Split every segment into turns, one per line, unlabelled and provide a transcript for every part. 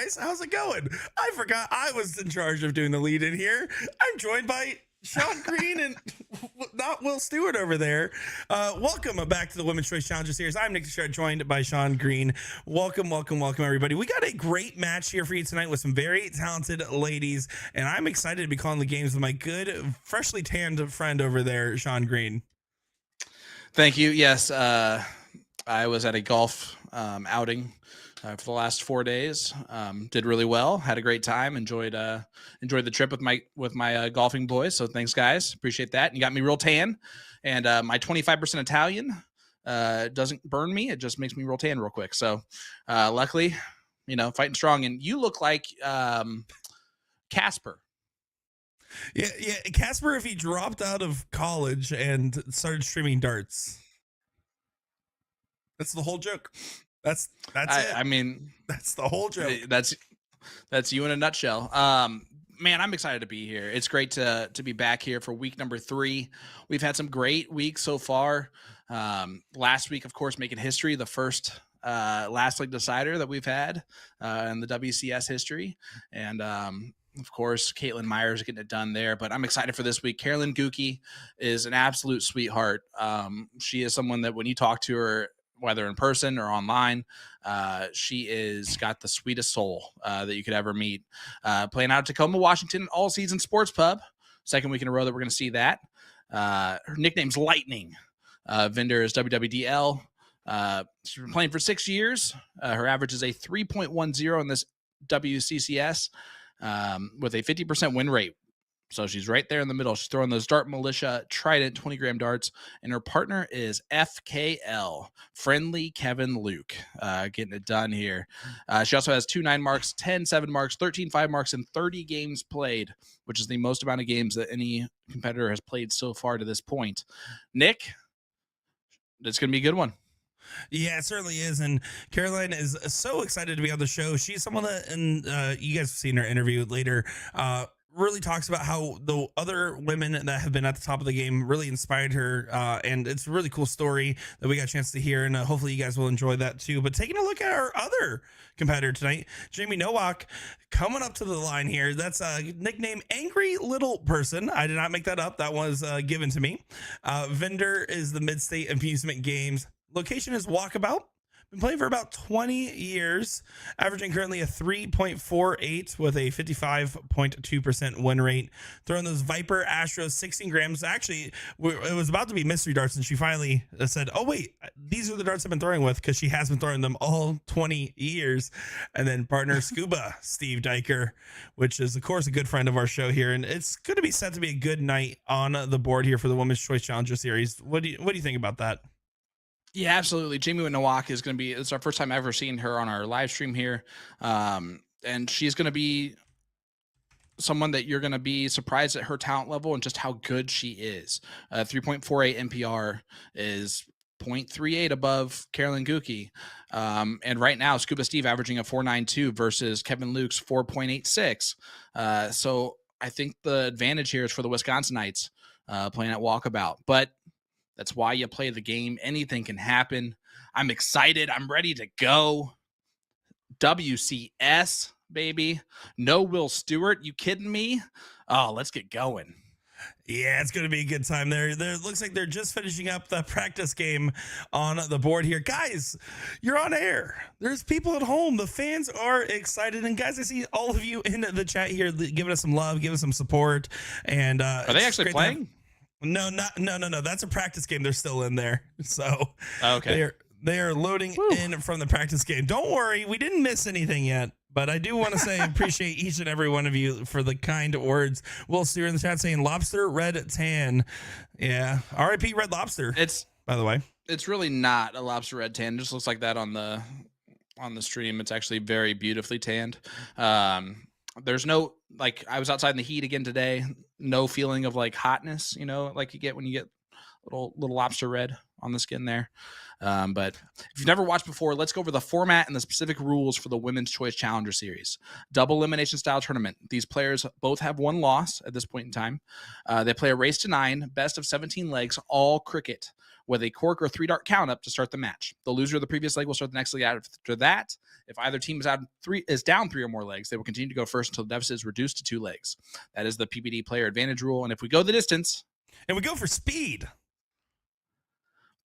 guys. How's it going? I forgot I was in charge of doing the lead in here. I'm joined by Sean Green and not Will Stewart over there. Welcome back to the Women's Choice Challenger Series. I'm Nick Teixeira, joined by Sean Green. Welcome, everybody. We got a great match here for you tonight with some very talented ladies, and I'm excited to be calling the games with my good, freshly tanned friend over there, Sean Green.
Thank you. Yes, I was at a golf outing for the last 4 days. Did really well. Had a great time. Enjoyed the trip with my golfing boys. So thanks, guys. Appreciate that. And you got me real tan. And my 25% Italian doesn't burn me. It just makes me real tan real quick. So luckily, fighting strong. And you look like Casper.
Yeah. Casper, if he dropped out of college and started streaming darts. That's the whole joke. That's it.
I mean,
that's the whole joke.
That's you in a nutshell. Man, I'm excited to be here. It's great to be back here for week number 3. We've had some great weeks so far. Last week, of course, making history, the first last leg decider that we've had in the WCS history. And of course, Caitlin Myers getting it done there, but I'm excited for this week. Carolyn Ngugi is an absolute sweetheart. She is someone that when you talk to her, whether in person or online, she is got the sweetest soul that you could ever meet. Playing out of Tacoma, Washington, All Season Sports Pub. Second week in a row that we're going to see that. Her nickname's Lightning. Vendor is WWDL. She's been playing for 6 years. Her average is a 3.10 in this WCCS. With a 50% win rate. So she's right there in the middle. She's throwing those Dart Militia Trident 20-gram darts, and her partner is FKL, Friendly Kevin Luke, getting it done here. She also has 2 9 marks, 10 7 marks, 13 5 marks, and 30 games played, which is the most amount of games that any competitor has played so far to this point. Nick, it's going to be a good one.
Yeah, it certainly is. And Caroline is so excited to be on the show. She's someone that, and you guys have seen her interview later, really talks about how the other women that have been at the top of the game really inspired her. And it's a really cool story that we got a chance to hear. And hopefully you guys will enjoy that too. But taking a look at our other competitor tonight, Jami Nowak, coming up to the line here. That's a nickname Angry Little Person. I did not make that up. That was given to me. Vendor is the Mid-State Amusement Games. Location is Walkabout. Been playing for about 20 years, averaging currently a 3.48 with a 55.2% win rate. Throwing those Viper Astros 16 grams. Actually, it was about to be mystery darts, and she finally said, oh, wait, these are the darts I've been throwing with, because she has been throwing them all 20 years. And then partner Scuba, Steve Diker, which is, of course, a good friend of our show here. And it's going to be set to be a good night on the board here for the Women's Choice Challenger Series. What do you think about that?
Yeah, absolutely. Jami Nowak is going to be, it's our first time ever seeing her on our live stream here. And she's going to be someone that you're going to be surprised at her talent level and just how good she is. 3.48 NPR is 0.38 above Carolyn Ngugi. And right now, Scuba Steve averaging a 4.92 versus Kevin Luke's 4.86. So I think the advantage here is for the Wisconsinites playing at Walkabout. But that's why you play the game. Anything can happen. I'm excited. I'm ready to go. WCS, baby. No Will Stewart. You kidding me? Oh, let's get going.
Yeah, it's going to be a good time there. It looks like they're just finishing up the practice game on the board here. Guys, you're on air. There's people at home. The fans are excited. And guys, I see all of you in the chat here giving us some love, giving us some support. And
are they actually playing?
No. That's a practice game. They're still in there. So
okay.
They are loading in from the practice game. Don't worry. We didn't miss anything yet. But I do want to say appreciate each and every one of you for the kind words. Will Steer in the chat saying lobster red tan. Yeah. R.I.P. Red Lobster. By the way.
It's really not a lobster red tan. It just looks like that on the stream. It's actually very beautifully tanned. There's no, like, I was outside in the heat again today. No feeling of like hotness, like you get when you get little lobster red on the skin there. But if you've never watched before, let's go over the format and the specific rules for the Women's Choice Challenger Series. Double elimination style tournament. These players both have one loss at this point in time. They play a race to 9, best of 17 legs, all cricket, with a cork or 3-dart count up to start the match. The loser of the previous leg will start the next leg after that. If either team is down 3 or more legs, they will continue to go first until the deficit is reduced to 2 legs. That is the PBD player advantage rule. And if we go the distance,
and we go for speed,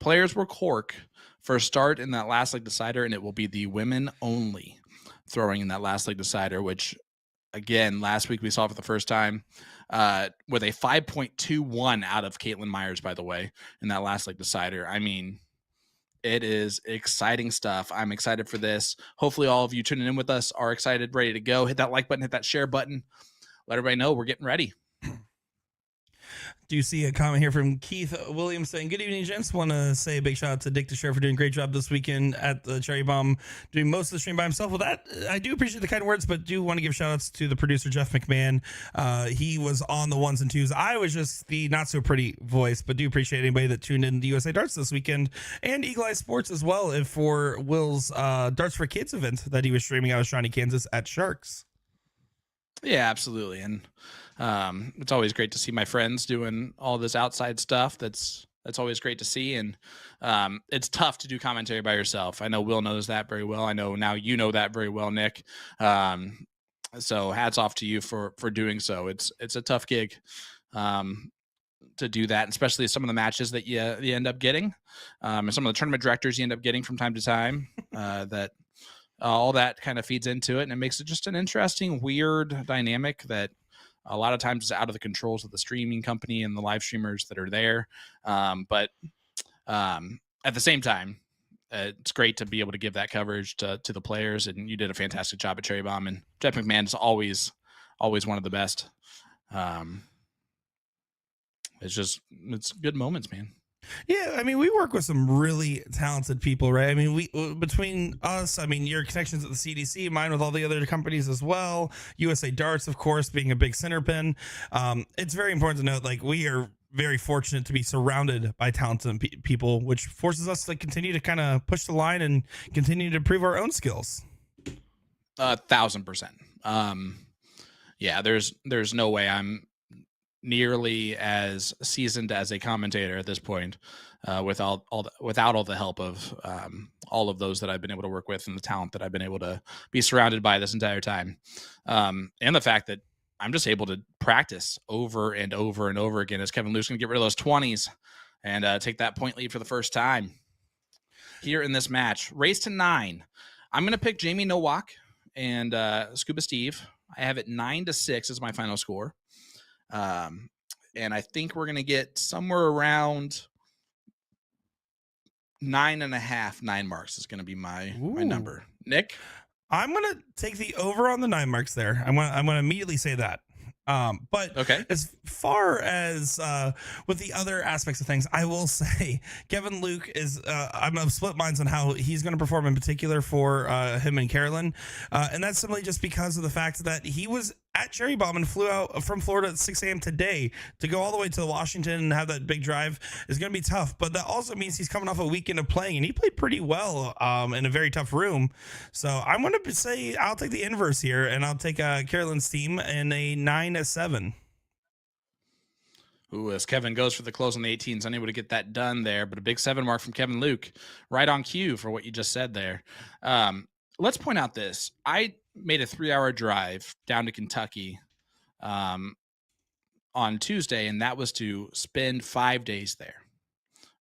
players will cork for a start in that last leg decider, and it will be the women only throwing in that last leg decider, which, again, last week we saw for the first time with a 5.21 out of Caitlin Myers, by the way, in that last leg decider. I mean, it is exciting stuff. I'm excited for this. Hopefully all of you tuning in with us are excited, ready to go. Hit that like button, hit that share button. Let everybody know we're getting ready.
Do you see a comment here from Keith Williams saying, good evening, gents. Want to say a big shout out to Dick DeShare for doing a great job this weekend at the Cherry Bomb, doing most of the stream by himself. Well, that I do appreciate the kind words, but do want to give shout outs to the producer, Jeff McMahon. He was on the 1s and 2s. I was just the not so pretty voice, but do appreciate anybody that tuned in to USA Darts this weekend and Eagle Eye Sports as well, if for Will's Darts for Kids event that he was streaming out of Shawnee, Kansas at Sharks.
Yeah, absolutely. And it's always great to see my friends doing all this outside stuff. That's always great to see. And it's tough to do commentary by yourself. I know Will knows that very well. I know now you know that very well, Nick. So hats off to you for doing so. It's a tough gig to do that, especially some of the matches that you end up getting, and some of the tournament directors you end up getting from time to time. That all that kind of feeds into it, and it makes it just an interesting, weird dynamic that a lot of times is out of the controls of the streaming company and the live streamers that are there. But at the same time, it's great to be able to give that coverage to the players, and you did a fantastic job at Cherry Bomb. And Jeff McMahon is always one of the best. It's good moments, man.
Yeah, I mean, we work with some really talented people, right? I mean, we between us, I mean, your connections at the CDC, mine with all the other companies as well, USA Darts, of course, being a big center pin. It's very important to note, like, we are very fortunate to be surrounded by talented people, which forces us to continue to kind of push the line and continue to prove our own skills.
1,000%. Yeah, there's no way I'm nearly as seasoned as a commentator at this point, without all the help of all of those that I've been able to work with and the talent that I've been able to be surrounded by this entire time, and the fact that I'm just able to practice over and over and over again as Kevin Luke's going to get rid of those 20s and take that point lead for the first time here in this match. Race to 9. I'm going to pick Jami Nowak and Scuba Steve. I have it 9-6 as my final score. And I think we're going to get somewhere around 9.5, 9 marks is going to be my number. Nick?
I'm going to take the over on the 9 marks there. I'm going to immediately say that. But
okay,
as far as with the other aspects of things, I will say Kevin Luke is I'm of split minds on how he's going to perform in particular for him and Carolyn, and that's simply just because of the fact that he was at Cherry Bomb and flew out from Florida at 6 a.m. today to go all the way to Washington and have that big drive is going to be tough. But that also means he's coming off a weekend of playing, and he played pretty well in a very tough room. So I'm going to say I'll take the inverse here, and I'll take Carolyn's team in a 9-7.
Ooh, as Kevin goes for the close on the 18s, unable to get that done there, but a big 7 mark from Kevin Luke, right on cue for what you just said there. Let's point out this. I made a 3-hour drive down to Kentucky on Tuesday, and that was to spend 5 days there.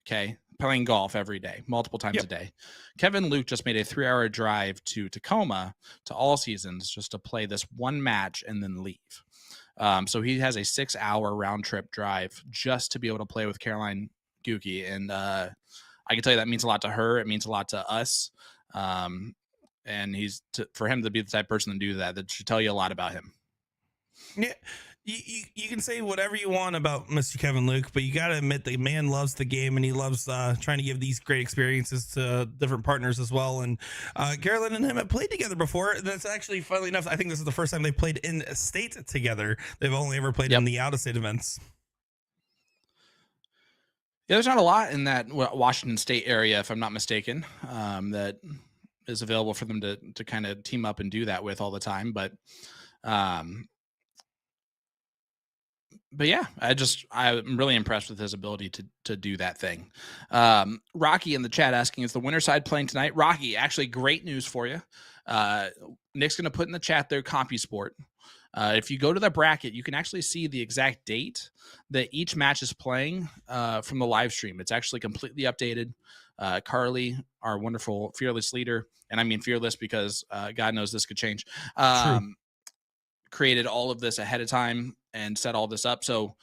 Okay. Playing golf every day, multiple times a day. Kevin Luke just made a 3-hour drive to Tacoma to All Seasons just to play this one match and then leave. So he has a 6-hour round trip drive just to be able to play with Caroline Ngugi. And I can tell you that means a lot to her. It means a lot to us. And for him to be the type of person to do that should tell you a lot about him.
Yeah, you can say whatever you want about Mr. Kevin Luke, but you got to admit the man loves the game, and he loves trying to give these great experiences to different partners as well. And Carolyn and him have played together before. That's actually, funnily enough, I think this is the first time they played in state together. They've only ever played in the out-of-state events.
Yeah, there's not a lot in that Washington State area, if I'm not mistaken, that is available for them to kind of team up and do that with all the time. Um, but yeah, I'm really impressed with his ability to do that thing. Rocky in the chat asking, is the winner side playing tonight? Rocky, actually, great news for you. Nick's going to put in the chat there, CompuSport. If you go to the bracket, you can actually see the exact date that each match is playing from the live stream. It's actually completely updated. Carly, our wonderful fearless leader, and I mean fearless because God knows this could change, created all of this ahead of time and set all this up. So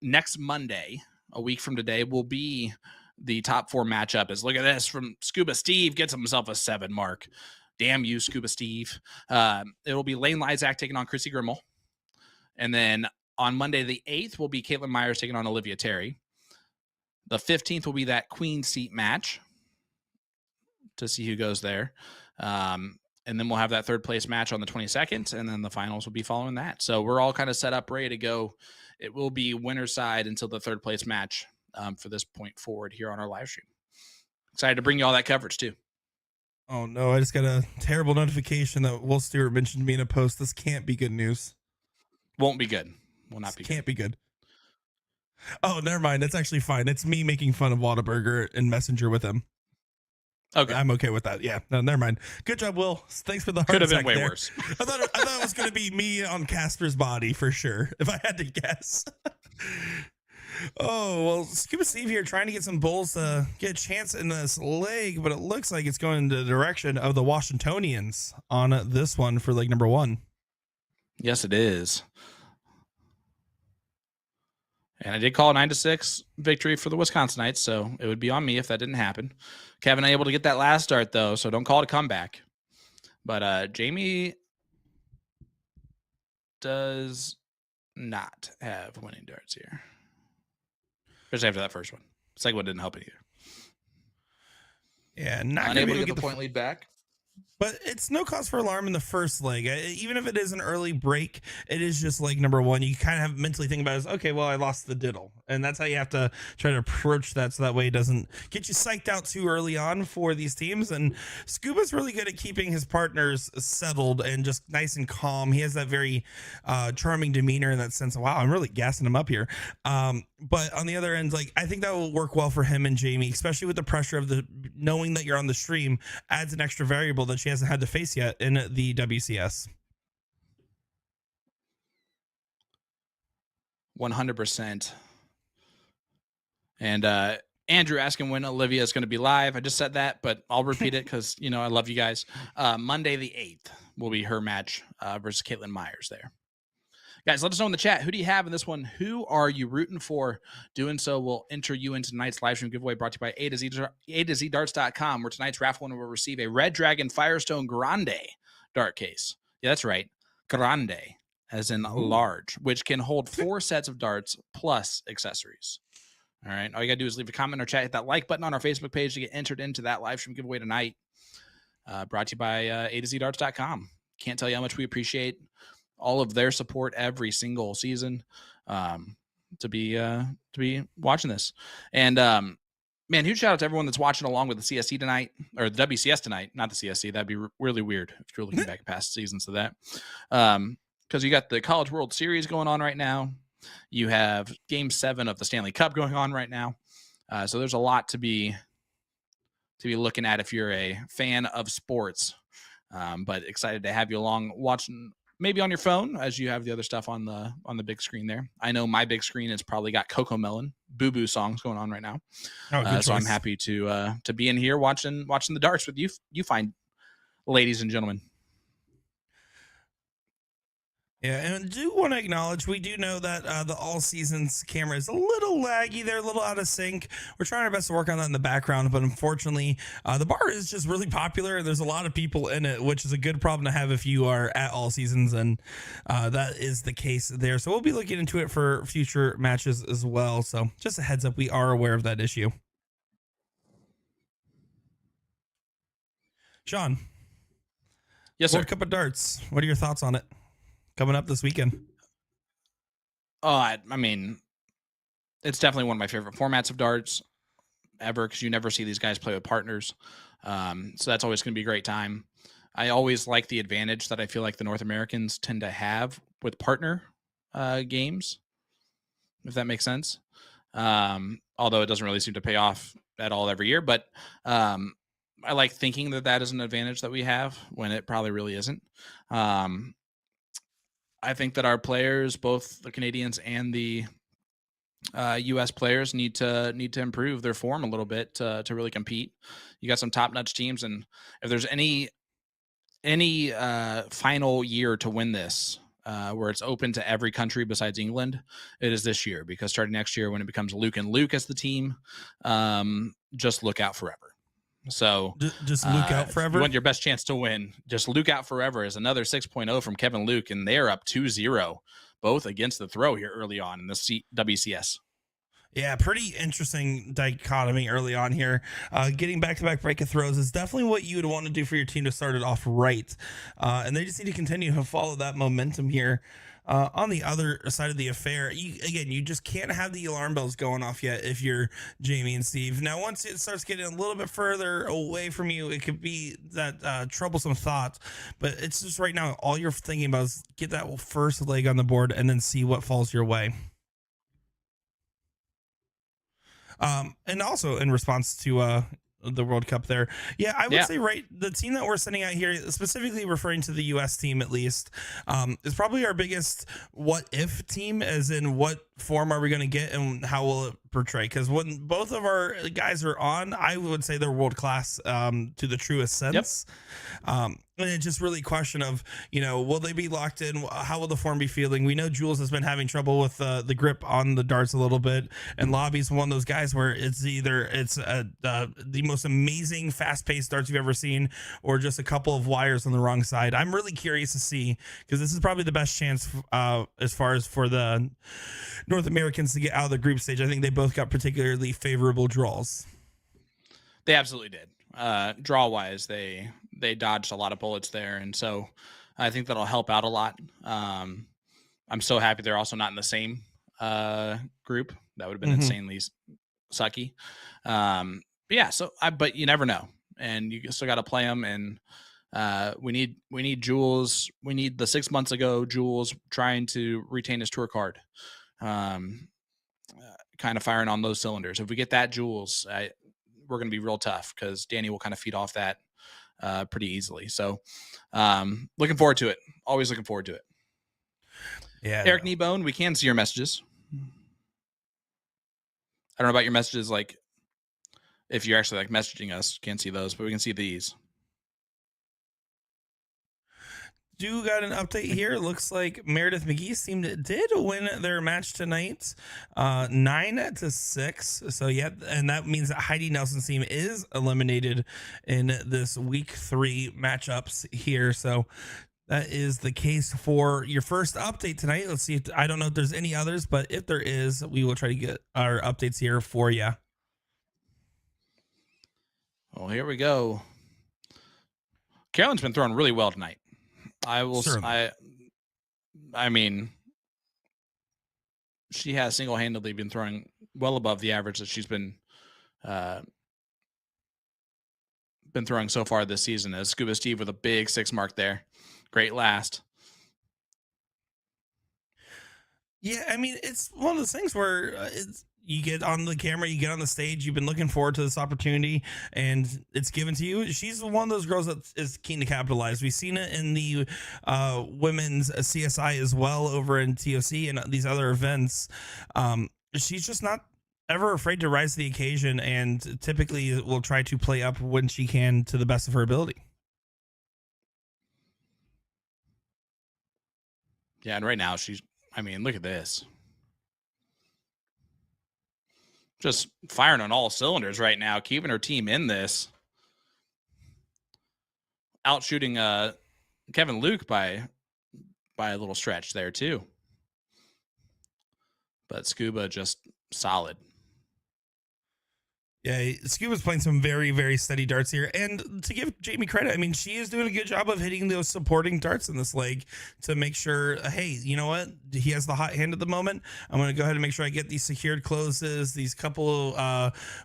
next Monday, a week from today, will be the top 4 matchup. Is look at this from Scuba Steve, gets himself a 7 mark. Damn you, Scuba Steve. It'll be Lane Lysak taking on Chrissy Grimmel. And then on Monday, the 8th, will be Caitlin Myers taking on Olivia Terry. The 15th will be that Queen seat match to see who goes there. And then we'll have that 3rd place match on the 22nd, and then the finals will be following that. So we're all kind of set up, ready to go. It will be winner side until the 3rd place match for this point forward here on our live stream. Excited to bring you all that coverage too.
Oh no, I just got a terrible notification that Will Stewart mentioned me in a post. This can't be good news.
Won't be good. Will not be.
Can't be good. Oh, never mind. That's actually fine. It's me making fun of Whataburger and Messenger with him.
Okay,
I'm okay with that. Yeah, no, never mind. Good job, Will. Thanks for the heart.
Could have been way
there.
worse.
I thought it was going to be me on Casper's body for sure, if I had to guess. Oh, well, Scuba Steve here trying to get some bulls to get a chance in this leg, but it looks like it's going in the direction of the Washingtonians on this one for leg number 1.
Yes, it is. And I did call a 9-6 victory for the Wisconsinites, so it would be on me if that didn't happen. Kevin able to get that last start, though, so don't call it a comeback. But Jami does not have winning darts here. Especially after that first one. Second one didn't help it either.
Yeah, not
unable to get the point lead back.
But it's no cause for alarm in the first leg. Even if it is an early break, it is just leg number 1. You kind of have mentally think about it as, okay, well, I lost the diddle. And that's how you have to try to approach that so that way it doesn't get you psyched out too early on for these teams. And Scuba's really good at keeping his partners settled and just nice and calm. He has that very charming demeanor in that sense of, wow, I'm really gassing him up here. But on the other end, like, I think that will work well for him and Jami, especially with the pressure of the knowing that you're on the stream adds an extra variable that she hasn't had to face yet in the WCS.
100%. And Andrew asking when Olivia is going to be live. I just said that, but I'll repeat it because, you know, I love you guys. Monday the 8th will be her match versus Caitlin Myers there. Guys, let us know in the chat. Who do you have in this one? Who are you rooting for? Doing so will enter you into tonight's live stream giveaway brought to you by A to Z Darts.com, where tonight's raffle winner will receive a Red Dragon Firestone Grande dart case. Yeah, that's right. Grande, as in large, which can hold 4 sets of darts plus accessories. All right. All you got to do is leave a comment or chat, hit that like button on our Facebook page to get entered into that live stream giveaway tonight. Brought to you by A to Z Darts.com. Can't tell you how much we appreciate all of their support every single season to be watching this. And man, huge shout out to everyone that's watching along with the CSC tonight, or the WCS tonight, not the CSC. That'd be really weird if you're looking back at past seasons of that. Because you got the College World Series going on right now. You have Game 7 of the Stanley Cup going on right now. So there's a lot to be looking at if you're a fan of sports. But excited to have you along watching, maybe on your phone as you have the other stuff on the big screen there. I know my big screen has probably got Coco Melon, Boo Boo songs going on right now. So I'm happy to be in here watching the darts with you fine ladies and gentlemen.
Yeah, and I do want to acknowledge, we do know that the All Seasons camera is a little laggy. They're a little out of sync. We're trying our best to work on that in the background, but unfortunately, the bar is just really popular, and there's a lot of people in it, which is a good problem to have if you are at All Seasons, and that is the case there. So we'll be looking into it for future matches as well. So just a heads up, we are aware of that issue. Sean.
Yes, sir.
World Cup of Darts. What are your thoughts on it? Coming up this weekend.
Oh, I mean, it's definitely one of my favorite formats of darts ever because you never see these guys play with partners. So that's always going to be a great time. I always like the advantage that I feel like the North Americans tend to have with partner games, if that makes sense. Although it doesn't really seem to pay off at all every year, but I like thinking that that is an advantage that we have when it probably really isn't. Um, I think that our players, both the Canadians and the U.S. players, need to improve their form a little bit to really compete. You got some top notch teams, and if there's any final year to win this, where it's open to every country besides England, it is this year, because starting next year when it becomes Luke and Luke as the team, just look out forever. So
Just Luke out
if you
forever.
want your best chance to win, just Luke out forever is another 6.0 from Kevin Luke, and they're up 2-0, both against the throw here early on in the WCS.
Yeah, pretty interesting dichotomy early on here. Getting back-to-back break of throws is definitely what you would want to do for your team to start it off right. And they just need to continue to follow that momentum here. On the other side of the affair, you just can't have the alarm bells going off yet if you're Jami and Steve. Now, once it starts getting a little bit further away from you, it could be that troublesome thought. But it's just right now, all you're thinking about is get that first leg on the board and then see what falls your way. And also in response to the World Cup there. Yeah, I would say right, the team that we're sending out here, specifically referring to the US team at least, is probably our biggest what if team, as in what form are we going to get and how will it portray? Because when both of our guys are on, I would say they're world class to the truest sense. And it's just really a question of, will they be locked in? How will the form be feeling? We know Jules has been having trouble with the grip on the darts a little bit, and Lobby's one of those guys where it's the most amazing fast-paced darts you've ever seen, or just a couple of wires on the wrong side. I'm really curious to see, because this is probably the best chance as far as for the North Americans to get out of the group stage. I think they both got particularly favorable draws.
They absolutely did. Draw wise, they dodged a lot of bullets there, and so I think that'll help out a lot. I'm so happy they're also not in the same group. That would have been insanely sucky. But you never know, and you still got to play them. And we need Jules. We need the 6 months ago Jules trying to retain his tour card. Kind of firing on those cylinders. If we get that Jules, we're going to be real tough, because Danny will kind of feed off that pretty easily. So looking forward to it. Always looking forward to it.
Yeah,
Eric Kneebone, we can see your messages. I don't know about your messages, like if you're actually like messaging us, can't see those, but we can see these.
Do got an update here. Looks like Meredith McGee's team did win their match tonight, 9-6. So yeah, and that means that Heidi Nelson's team is eliminated in this week 3 matchups here. So that is the case for your first update tonight. Let's see. I don't know if there's any others, but if there is, we will try to get our updates here for you.
Well, here we go. Carolyn's been throwing really well tonight. I will. I mean, she has single-handedly been throwing well above the average that she's been throwing so far this season. As Scuba Steve with a big 6 mark there, great last.
Yeah, I mean, it's one of those things where you get on the camera, you get on the stage, you've been looking forward to this opportunity, and it's given to you. She's one of those girls that is keen to capitalize. We've seen it in the women's CSI as well over in TOC and these other events. She's just not ever afraid to rise to the occasion, and typically will try to play up when she can to the best of her ability.
Yeah, and right now look at this. Just firing on all cylinders right now, keeping her team in this. Out shooting Kevin Luke by a little stretch there too. But Scuba just solid.
Yeah, Scuba's playing some very, very steady darts here. And to give Jami credit, I mean, she is doing a good job of hitting those supporting darts in this leg to make sure, hey, you know what? He has the hot hand at the moment. I'm going to go ahead and make sure I get these secured closes, these couple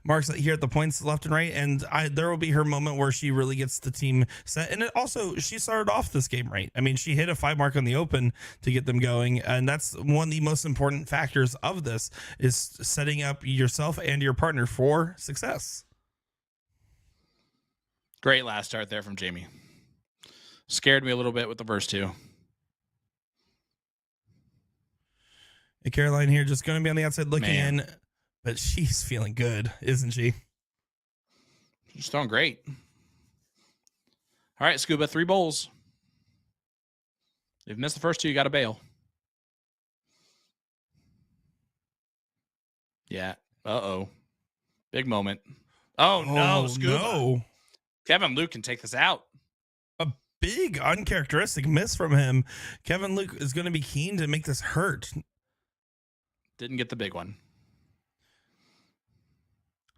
marks here at the points left and right. And there will be her moment where she really gets the team set. And it also, she started off this game right. I mean, she hit a 5 mark on the open to get them going. And that's one of the most important factors of this is setting up yourself and your partner for success.
Great last start there from Jami. Scared me a little bit with the first two.
And Caroline here just going to be on the outside looking in, but she's feeling good, isn't she?
She's throwing great. All right, Scuba, 3 bowls. If you missed the first two, you got to bail. Yeah. Uh-oh. Big moment. Oh, no, Scuba. No. Kevin Luke can take this out.
A big uncharacteristic miss from him. Kevin Luke is going to be keen to make this hurt.
Didn't get the big one.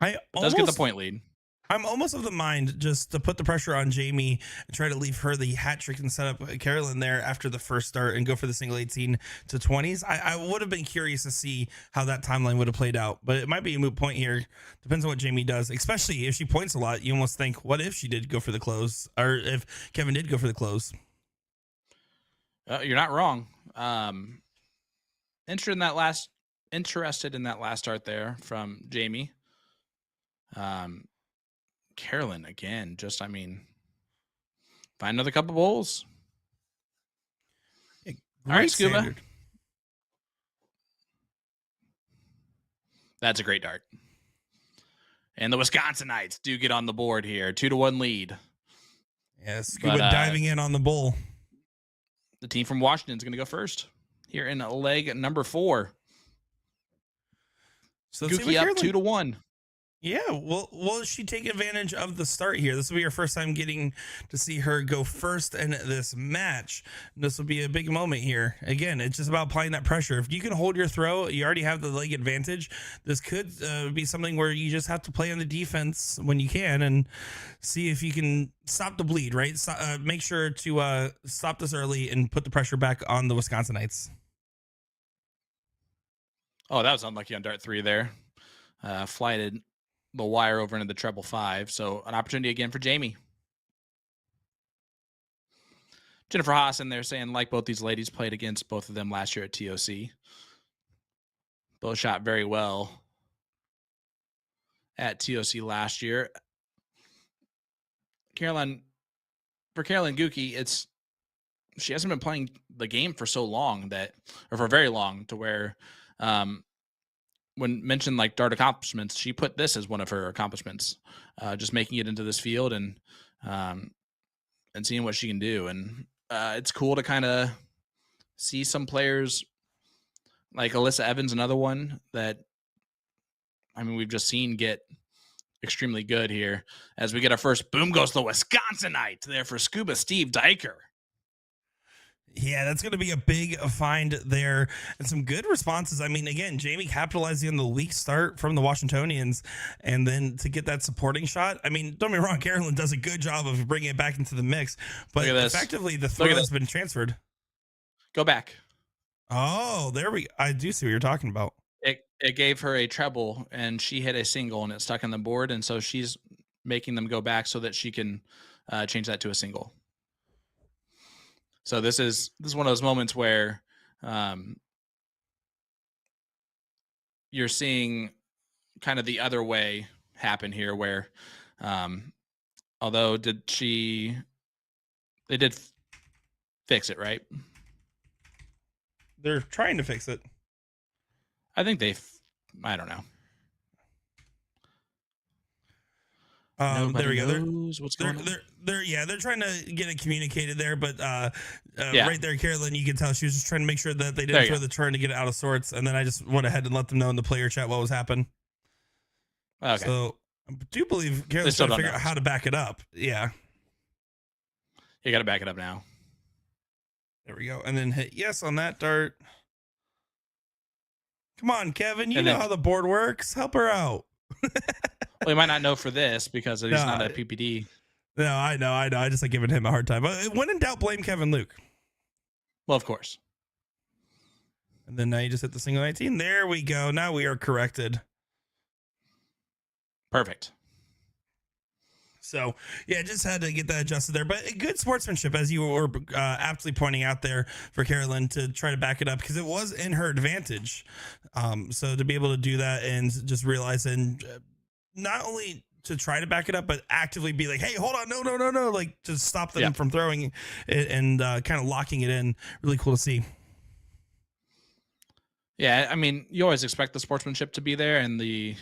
Does
get the point lead.
I'm almost of the mind just to put the pressure on Jami and try to leave her the hat trick and set up Carolyn there after the first start and go for the single 18 to 20s. I would have been curious to see how that timeline would have played out, but it might be a moot point here. Depends on what Jami does, especially if she points a lot. You almost think, what if she did go for the close, or if Kevin did go for the close?
You're not wrong. Interested in that last start there from Jami. Carolyn again, find another couple bowls.
Yeah,
all right, Scuba.
Standard.
That's a great dart. And the Wisconsinites do get on the board here. 2-1 lead.
Yeah, Scuba diving in on the bowl.
The team from Washington is going to go first here in leg number 4.
So
Ngugi up 2-1.
Yeah, well, will she take advantage of the start here? This will be her first time getting to see her go first in this match. This will be a big moment here. Again, it's just about applying that pressure. If you can hold your throw, you already have the leg advantage. This could be something where you just have to play on the defense when you can and see if you can stop the bleed, right? Make sure to stop this early and put the pressure back on the Wisconsinites.
Oh, that was unlucky on dart 3 there. Flighted the wire over into the treble 5. So an opportunity again for Jami. Jennifer Haas in there saying, like both these ladies, played against both of them last year at TOC. Both shot very well at TOC last year. For Caroline Ngugi, she hasn't been playing the game for so long or for very long to where, when mentioned like dart accomplishments, she put this as one of her accomplishments, just making it into this field and seeing what she can do. And it's cool to kind of see some players like Alyssa Evans, another one that, we've just seen get extremely good here as we get our first boom goes the Wisconsinite there for Scuba Steve Diker.
Yeah, that's going to be a big find there and some good responses. Again, Jami capitalizing on the weak start from the Washingtonians and then to get that supporting shot. Don't get me wrong, Carolyn does a good job of bringing it back into the mix, but effectively the throw has been transferred.
Go back.
Oh, I do see what you're talking about.
It gave her a treble and she hit a single and it stuck on the board. And so she's making them go back so that she can change that to a single. So this is one of those moments where you're seeing kind of the other way happen here where although they did fix it, right?
They're trying to fix it.
I think I don't know.
There we go.
What's going on?
They're trying to get it communicated there, but right there, Carolyn, you can tell she was just trying to make sure that they didn't throw the turn to get it out of sorts, and then I just went ahead and let them know in the player chat what was happening.
Okay.
So I do believe Carolyn's trying to figure out how to back it up. Yeah.
You got to back it up now.
There we go, and then hit yes on that dart. Come on, Kevin, you know how the board works. Help her out.
Well, he might not know for this because he's not
No,
a PPD.
no, I know. I just like giving him a hard time. But when in doubt, blame Kevin Luke.
Well, of course.
And then now you just hit the single 19. There we go. Now we are corrected.
Perfect.
So, yeah, just had to get that adjusted there. But good sportsmanship, as you were aptly pointing out there for Carolyn, to try to back it up because it was in her advantage. So to be able to do that and just realize, and not only to try to back it up, but actively be like, hey, hold on, no, like to stop them from throwing it and kind of locking it in. Really cool to see.
Yeah, I mean, you always expect the sportsmanship to be there and the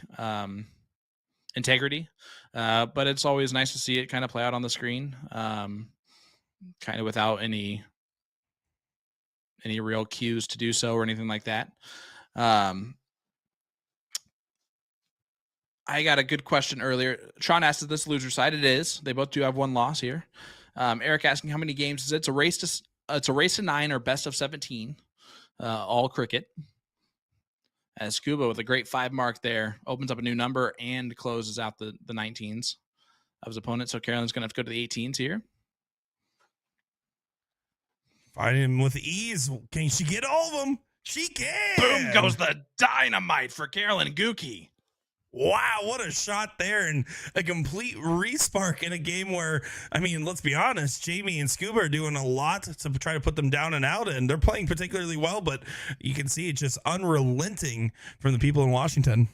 integrity, but it's always nice to see it kind of play out on the screen, kind of without any real cues to do so or anything like that. I got a good question earlier. Sean asked, "Is this loser side?" It is. They both do have one loss here. Eric asking, "How many games is it?" It's a race to 9 or best of 17, all cricket. As Scuba with a great 5 mark there opens up a new number and closes out the 19s of his opponent. So Carolyn's going to have to go to the 18s here.
Find him with ease. Can she get all of them? She can.
Boom goes the dynamite for Carolyn Ngugi.
Wow, what a shot there, and a complete respark in a game where, I mean, let's be honest, Jami and Scuba are doing a lot to try to put them down and out, and they're playing particularly well, but you can see it's just unrelenting from the people in Washington.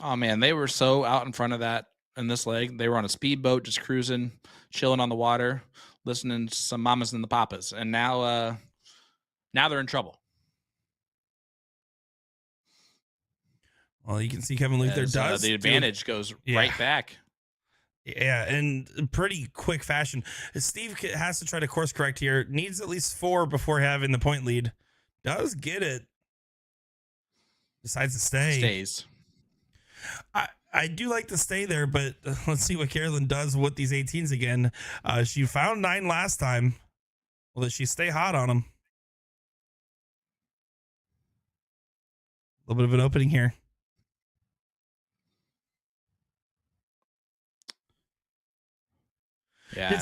Oh, man, they were so out in front of that in this leg. They were on a speedboat just cruising, chilling on the water, listening to some mamas and the papas, and now they're in trouble.
Well, you can see Kevin Luke there does.
The advantage goes right back.
Yeah, in pretty quick fashion. Steve has to try to course correct here. Needs at least 4 before having the point lead. Does get it. Decides to stay.
Stays.
I do like to stay there, but let's see what Carolyn does with these 18s again. She found 9 last time. Will she stay hot on them? A little bit of an opening here.
Yeah.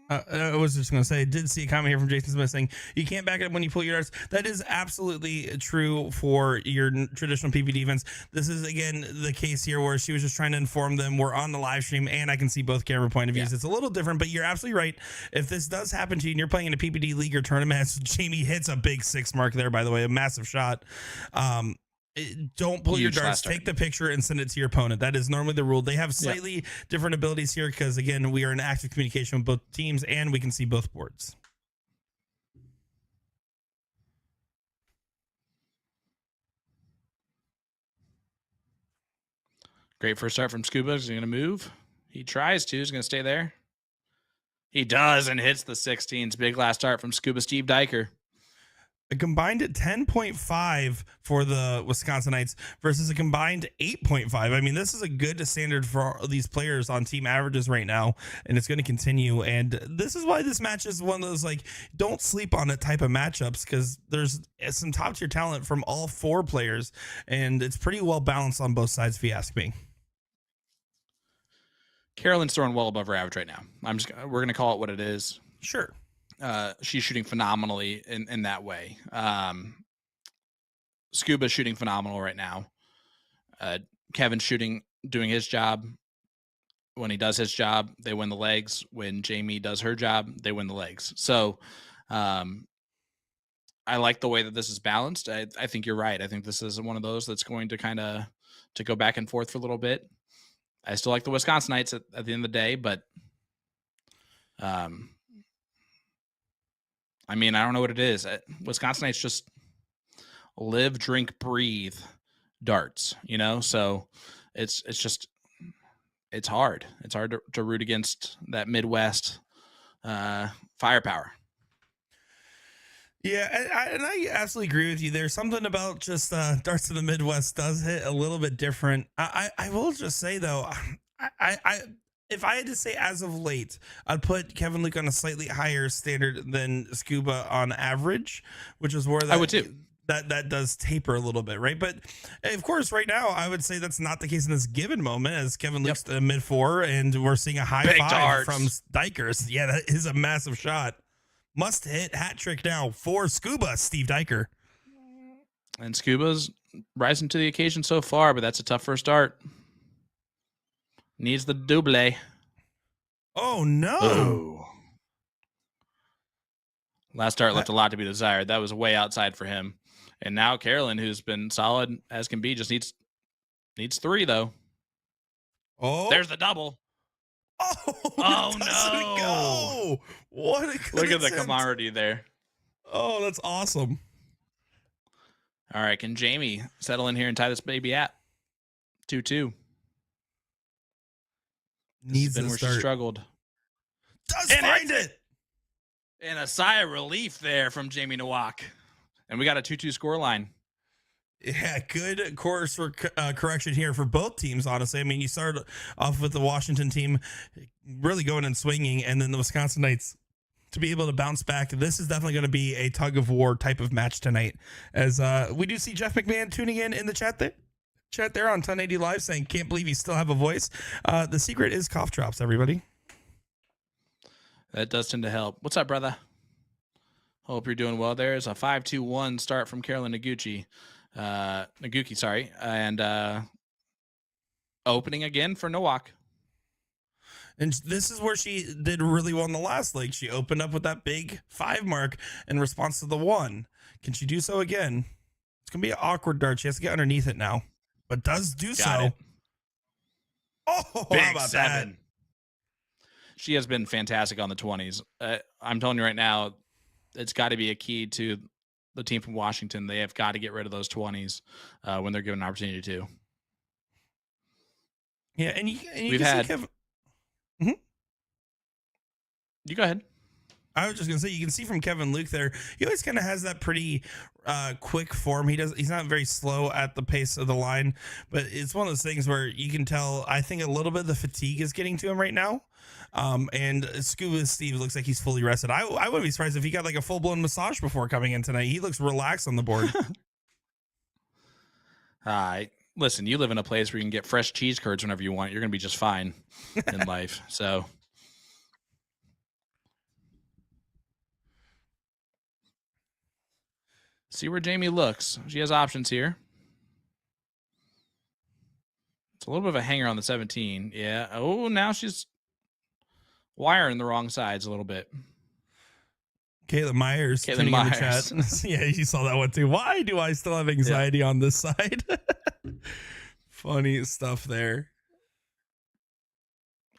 I was just going to say, did see a comment here from Jason Smith saying, you can't back it up when you pull your darts. That is absolutely true for your traditional PP defense. This is, again, the case here where she was just trying to inform them. We're on the live stream, and I can see both camera point of views. It's a little different, but you're absolutely right. If this does happen to you and you're playing in a PPD league or tournament, Jami hits a big 6 mark there, by the way, a massive shot. Don't pull your darts, take the picture and send it to your opponent. That is normally the rule. They have slightly different abilities here because, again, we are in active communication with both teams and we can see both boards.
Great first start from Scuba. He's going to move. He tries to. He's going to stay there. He does and hits the 16s. Big last start from Scuba Steve Diker.
A combined 10.5 for the Wisconsinites versus a combined 8.5. I mean, this is a good standard for these players on team averages right now, and it's going to continue. And this is why this match is one of those, like, don't sleep on it type of matchups, because there's some top tier talent from all 4 players, and it's pretty well balanced on both sides, if you ask me.
Carolyn's throwing well above her average right now. We're going to call it what it is.
Sure.
She's shooting phenomenally in that way. Scuba's shooting phenomenal right now. Kevin's doing his job. When he does his job, they win the legs. When Jami does her job, they win the legs. So I like the way that this is balanced. I think you're right. I think this is one of those that's going to kind of to go back and forth for a little bit. I still like the Wisconsinites at the end of the day, but I mean, I don't know what it is. Wisconsinites just live, drink, breathe darts, So it's hard. It's hard to root against that Midwest firepower.
Yeah, and I absolutely agree with you. There's something about just darts in the Midwest does hit a little bit different. I will just say, though, I if I had to say as of late, I'd put Kevin Luke on a slightly higher standard than Scuba on average, which is where
I would too.
that does taper a little bit, right? But of course, right now, I would say that's not the case in this given moment, as Kevin Luke's the mid 4, and we're seeing a high
Big
5
darts
from Dykers. Yeah, that is a massive shot. Must hit hat trick now for Scuba, Steve Diker.
And Scuba's rising to the occasion so far, but that's a tough first start. Needs the double.
Oh, no.
Oh. Last start left a lot to be desired. That was way outside for him. And now Carolyn, who's been solid as can be, just needs 3, though.
Oh.
There's the double.
Oh no. Go. What a
Look at the camaraderie there.
Oh, that's awesome.
All right, can Jami settle in here and tie this baby at 2-2?
Needs
been
to
where
start.
she struggled.
Does and find it.
And a sigh of relief there from Jami Nowak. And we got a 2-2 scoreline.
Yeah, good course for correction here for both teams, honestly. I mean, you started off with the Washington team really going and swinging, and then the Wisconsin Knights to be able to bounce back. This is definitely going to be a tug of war type of match tonight, as we do see Jeff McMahon tuning in the chat there on 1080 Live saying, can't believe you still have a voice. The secret is cough drops, everybody.
That does tend to help. What's up, brother? Hope you're doing well. There's a 5-2-1 start from Carolyn Ngugi, sorry. And opening again for Nowak.
And this is where she did really well in the last leg. She opened up with that big 5 mark in response to the 1. Can she do so again? It's going to be an awkward dart. She has to get underneath it now, but does do so.
It.
Oh,
big
how about
7.
that?
She has been fantastic on the 20s. I'm telling you right now, it's got to be a key to the team from Washington. They have got to get rid of those 20s when they're given an opportunity to.
Yeah, and
we've had.
Mm-hmm.
You go ahead.
I was just gonna say, you can see from Kevin Luke there, he always kind of has that pretty quick form. He's not very slow at the pace of the line, but it's one of those things where you can tell, I think a little bit of the fatigue is getting to him right now. And Scuba Steve looks like he's fully rested. I wouldn't be surprised if he got like a full-blown massage before coming in tonight. He looks relaxed on the board.
Listen, you live in a place where you can get fresh cheese curds whenever you want. You're going to be just fine in life. So see where Jami looks. She has options here. It's a little bit of a hanger on the 17. Yeah. Oh, now she's wiring the wrong sides a little bit.
Caitlin Myers. In the chat. Yeah, you saw that one too. Why do I still have anxiety on this side? Funny stuff there.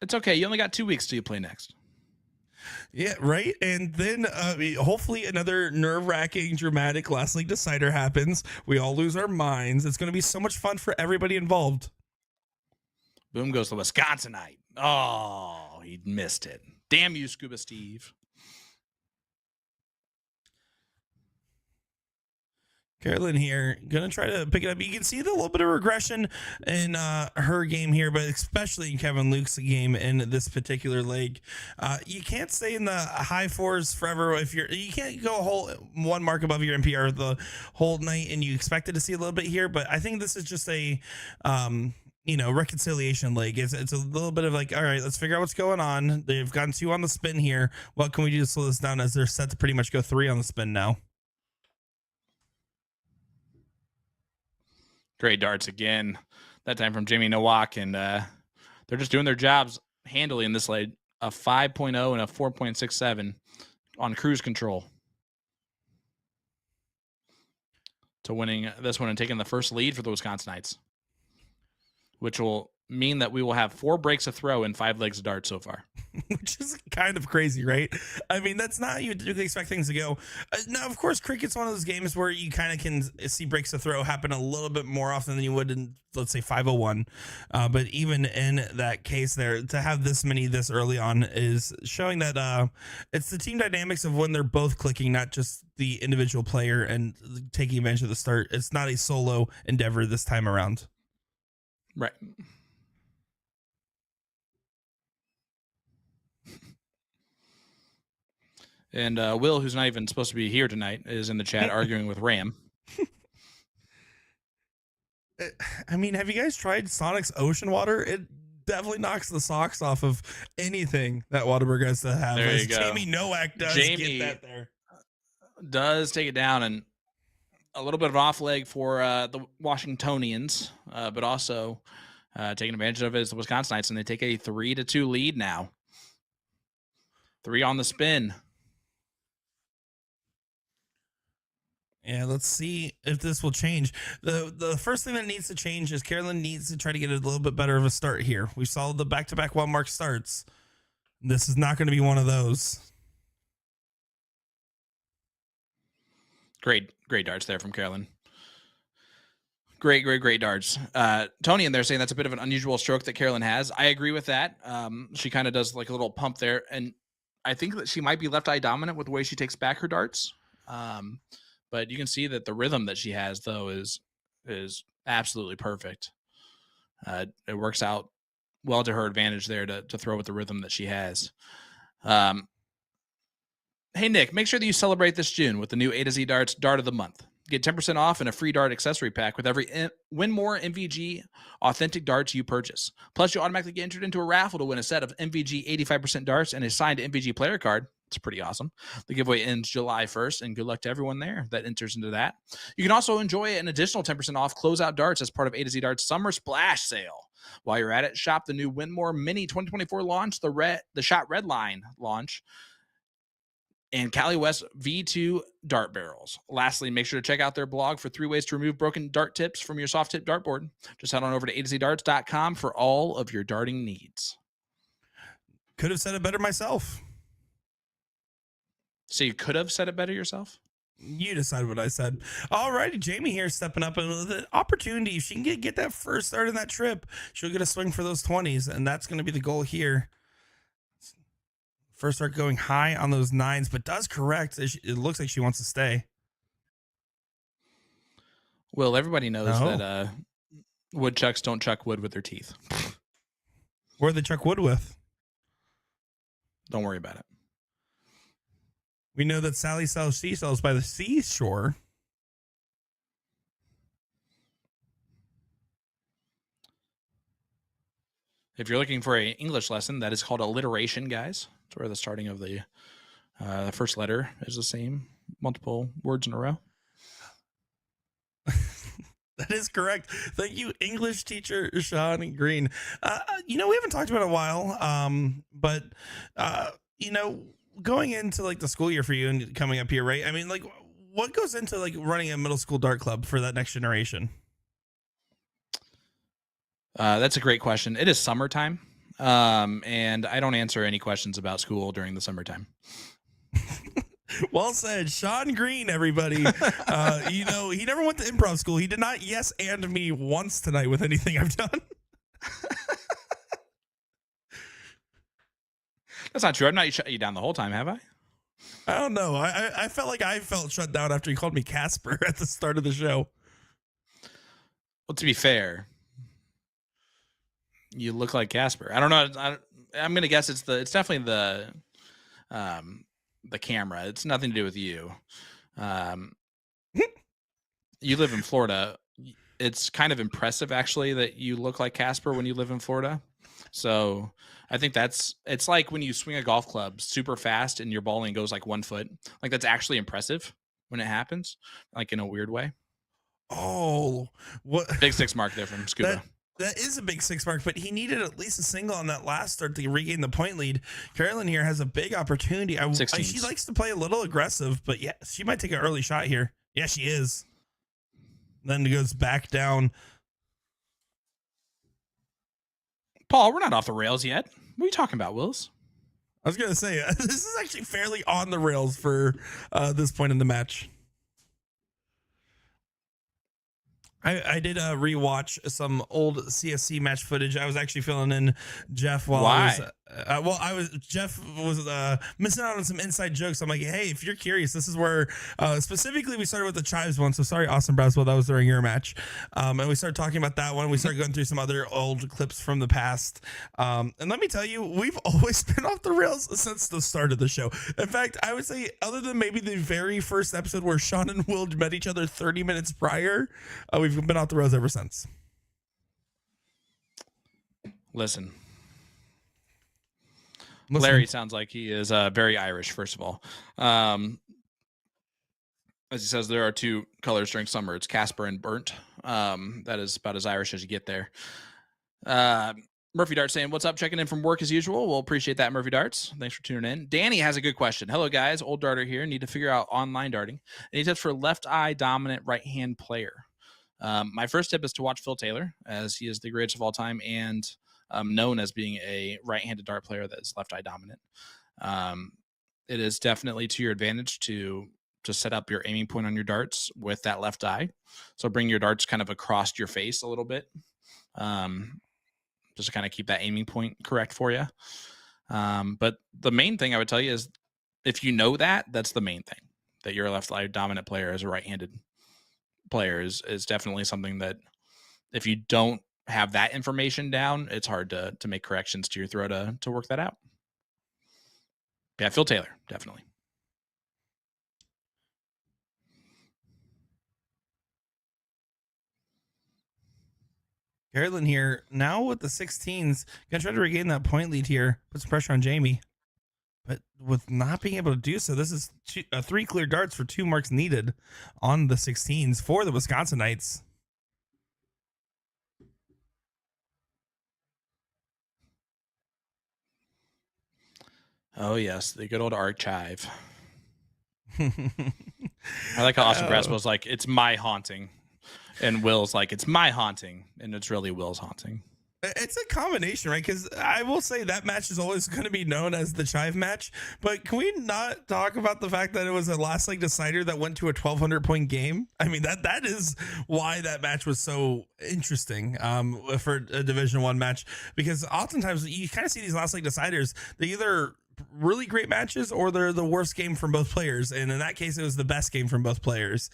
It's okay. You only got 2 weeks till you play next.
Yeah, right. And then hopefully another nerve-wracking, dramatic last league decider happens. We all lose our minds. It's going to be so much fun for everybody involved.
Boom goes the Wisconsinite. Oh, he missed it. Damn you, Scuba Steve.
Carolyn here, gonna try to pick it up. You can see the little bit of regression in her game here, but especially in Kevin Luke's game in this particular leg. You can't stay in the high 4s forever. You can't go a whole 1 mark above your NPR the whole night, and you expected to see a little bit here. But I think this is just a reconciliation leg. It's a little bit of like, all right, let's figure out what's going on. They've gotten 2 on the spin here. What can we do to slow this down, as they're set to pretty much go 3 on the spin now?
Great darts again, that time from Jami Nowak, and they're just doing their jobs handily in this leg. A 5.0 and a 4.67 on cruise control to winning this one and taking the first lead for the Wisconsinites, which will mean that we will have 4 breaks a throw in 5 legs of dart so far.
Which is kind of crazy, right? I mean, that's not how you typically expect things to go. Now, of course, cricket's one of those games where you kind of can see breaks of throw happen a little bit more often than you would in, let's say, 501. But even in that case there, to have this many this early on is showing that it's the team dynamics of when they're both clicking, not just the individual player and taking advantage of the start. It's not a solo endeavor this time around.
Right. And Will, who's not even supposed to be here tonight, is in the chat arguing with Ram.
I mean, have you guys tried Sonic's ocean water? It definitely knocks the socks off of anything that Whataburger has to have.
There
As
you go.
Jamie Nowak does
Jamie
get that there.
does take it down, and a little bit of off leg for the Washingtonians, but also taking advantage of it is the Wisconsinites, and they take a 3-2 lead now. 3 on the spin.
Yeah, let's see if this will change. The first thing that needs to change is Carolyn needs to try to get a little bit better of a start here. We saw the back-to-back 1 mark starts. This is not going to be one of those.
Great darts there from Carolyn. Great darts. Tony in there saying that's a bit of an unusual stroke that Carolyn has. I agree with that. She kind of does like a little pump there, and I think that she might be left eye dominant with the way she takes back her darts. But you can see that the rhythm that she has, though, is absolutely perfect. It works out well to her advantage there to throw with the rhythm that she has. Hey, Nick, make sure that you celebrate this June with the new A to Z Darts Dart of the Month. Get 10% off and a free dart accessory pack with every Win More MVG authentic darts you purchase. Plus, you automatically get entered into a raffle to win a set of MVG 85% darts and a signed MVG player card. It's pretty awesome. The giveaway ends July 1st, and good luck to everyone there that enters into that. You can also enjoy an additional 10% off closeout darts as part of A to Z Darts Summer Splash Sale. While you're at it, shop the new Win More Mini 2024 launch, the Shot Red Line launch, and Cali West V2 dart barrels. Lastly, make sure to check out their blog for 3 ways to remove broken dart tips from your soft tip dartboard. Just head on over to A2ZDarts.com for all of your darting needs.
Could have said it better myself.
So you could have said it better yourself?
You decide what I said. All righty, Jamie here stepping up, and the opportunity, if she can get that first start in that trip, she'll get a swing for those 20s, and that's going to be the goal here. First start going high on those 9s, but does correct. It looks like she wants to stay.
Well, everybody knows that woodchucks don't chuck wood with their teeth.
Where they chuck wood with?
Don't worry about it.
We know that Sally sells seashells by the seashore.
If you're looking for an English lesson, that is called alliteration, guys. It's where the starting of the first letter is the same, multiple words in a row.
That is correct. Thank you, English teacher Sean Green. We haven't talked about it in a while, but going into like the school year for you and coming up here, right? I mean, like, what goes into like running a middle school dart club for that next generation?
That's a great question. It is summertime, and I don't answer any questions about school during the summertime.
Well said, Sean Green, everybody. He never went to improv school. He did not yes and me once tonight with anything I've done.
That's not true. I've not shut you down the whole time, have I?
I don't know. I felt like I felt shut down after he called me Casper at the start of the show.
Well, to be fair, you look like Casper. I don't know. I'm gonna guess it's definitely the camera. It's nothing to do with you. You live in Florida. It's kind of impressive, actually, that you look like Casper when you live in Florida. So I think it's like when you swing a golf club super fast and your bowling goes like 1 foot. Like, that's actually impressive when it happens, like in a weird way.
Oh, what
big 6 mark there from Scuba.
That is a big 6 mark, but he needed at least a single on that last start to regain the point lead. Carolyn here has a big opportunity. She likes to play a little aggressive, but yeah, she might take an early shot here. Yeah, she is. Then it goes back down.
Paul, we're not off the rails yet. What are you talking about, Wills?
I was going to say, this is actually fairly on the rails for this point in the match. I did rewatch some old CSC match footage. I was actually filling in Jeff while I was Jeff was missing out on some inside jokes. I'm like, hey, if you're curious, this is where specifically we started with the Chives one. So sorry, Austin Braswell, that was during your match. And we started talking about that one. We started going through some other old clips from the past. And let me tell you, we've always been off the rails since the start of the show. In fact, I would say, other than maybe the very first episode where Sean and Will met each other 30 minutes prior, we've been off the rails ever since.
Listen. Larry sounds like he is very Irish, first of all. As he says, there are two colors during summer. It's Casper and Burnt. That is about as Irish as you get there. Murphy Darts saying, what's up? Checking in from work as usual. We'll appreciate that, Murphy Darts. Thanks for tuning in. Danny has a good question. Hello, guys. Old darter here. Need to figure out online darting. Any tips for left eye dominant right-hand player? My first tip is to watch Phil Taylor, as he is the greatest of all time and known as being a right-handed dart player that is left eye dominant. It is definitely to your advantage to set up your aiming point on your darts with that left eye. So bring your darts kind of across your face a little bit, just to kind of keep that aiming point correct for you. But the main thing I would tell you is, if you know that's the main thing, that you're a left eye dominant player as a right-handed player is definitely something that, if you don't have that information down, it's hard to make corrections to your throw to work that out. Yeah, Phil Taylor, definitely.
Carolyn here, now with the 16s, gonna try to regain that point lead here, put some pressure on Jami. But with not being able to do so, this is 3 clear darts for 2 marks needed on the 16s for the Wisconsinites.
Oh, yes, the good old archive. I like how Austin Braswell's like, it's my haunting. And Will's like, it's my haunting. And it's really Will's haunting.
It's a combination, right? Because I will say that match is always going to be known as the Chive match. But can we not talk about the fact that it was a last leg decider that went to a 1,200 point game? I mean, that is why that match was so interesting for a Division I match. Because oftentimes you kind of see these last leg deciders, they either really great matches or they're the worst game from both players, and in that case it was the best game from both players,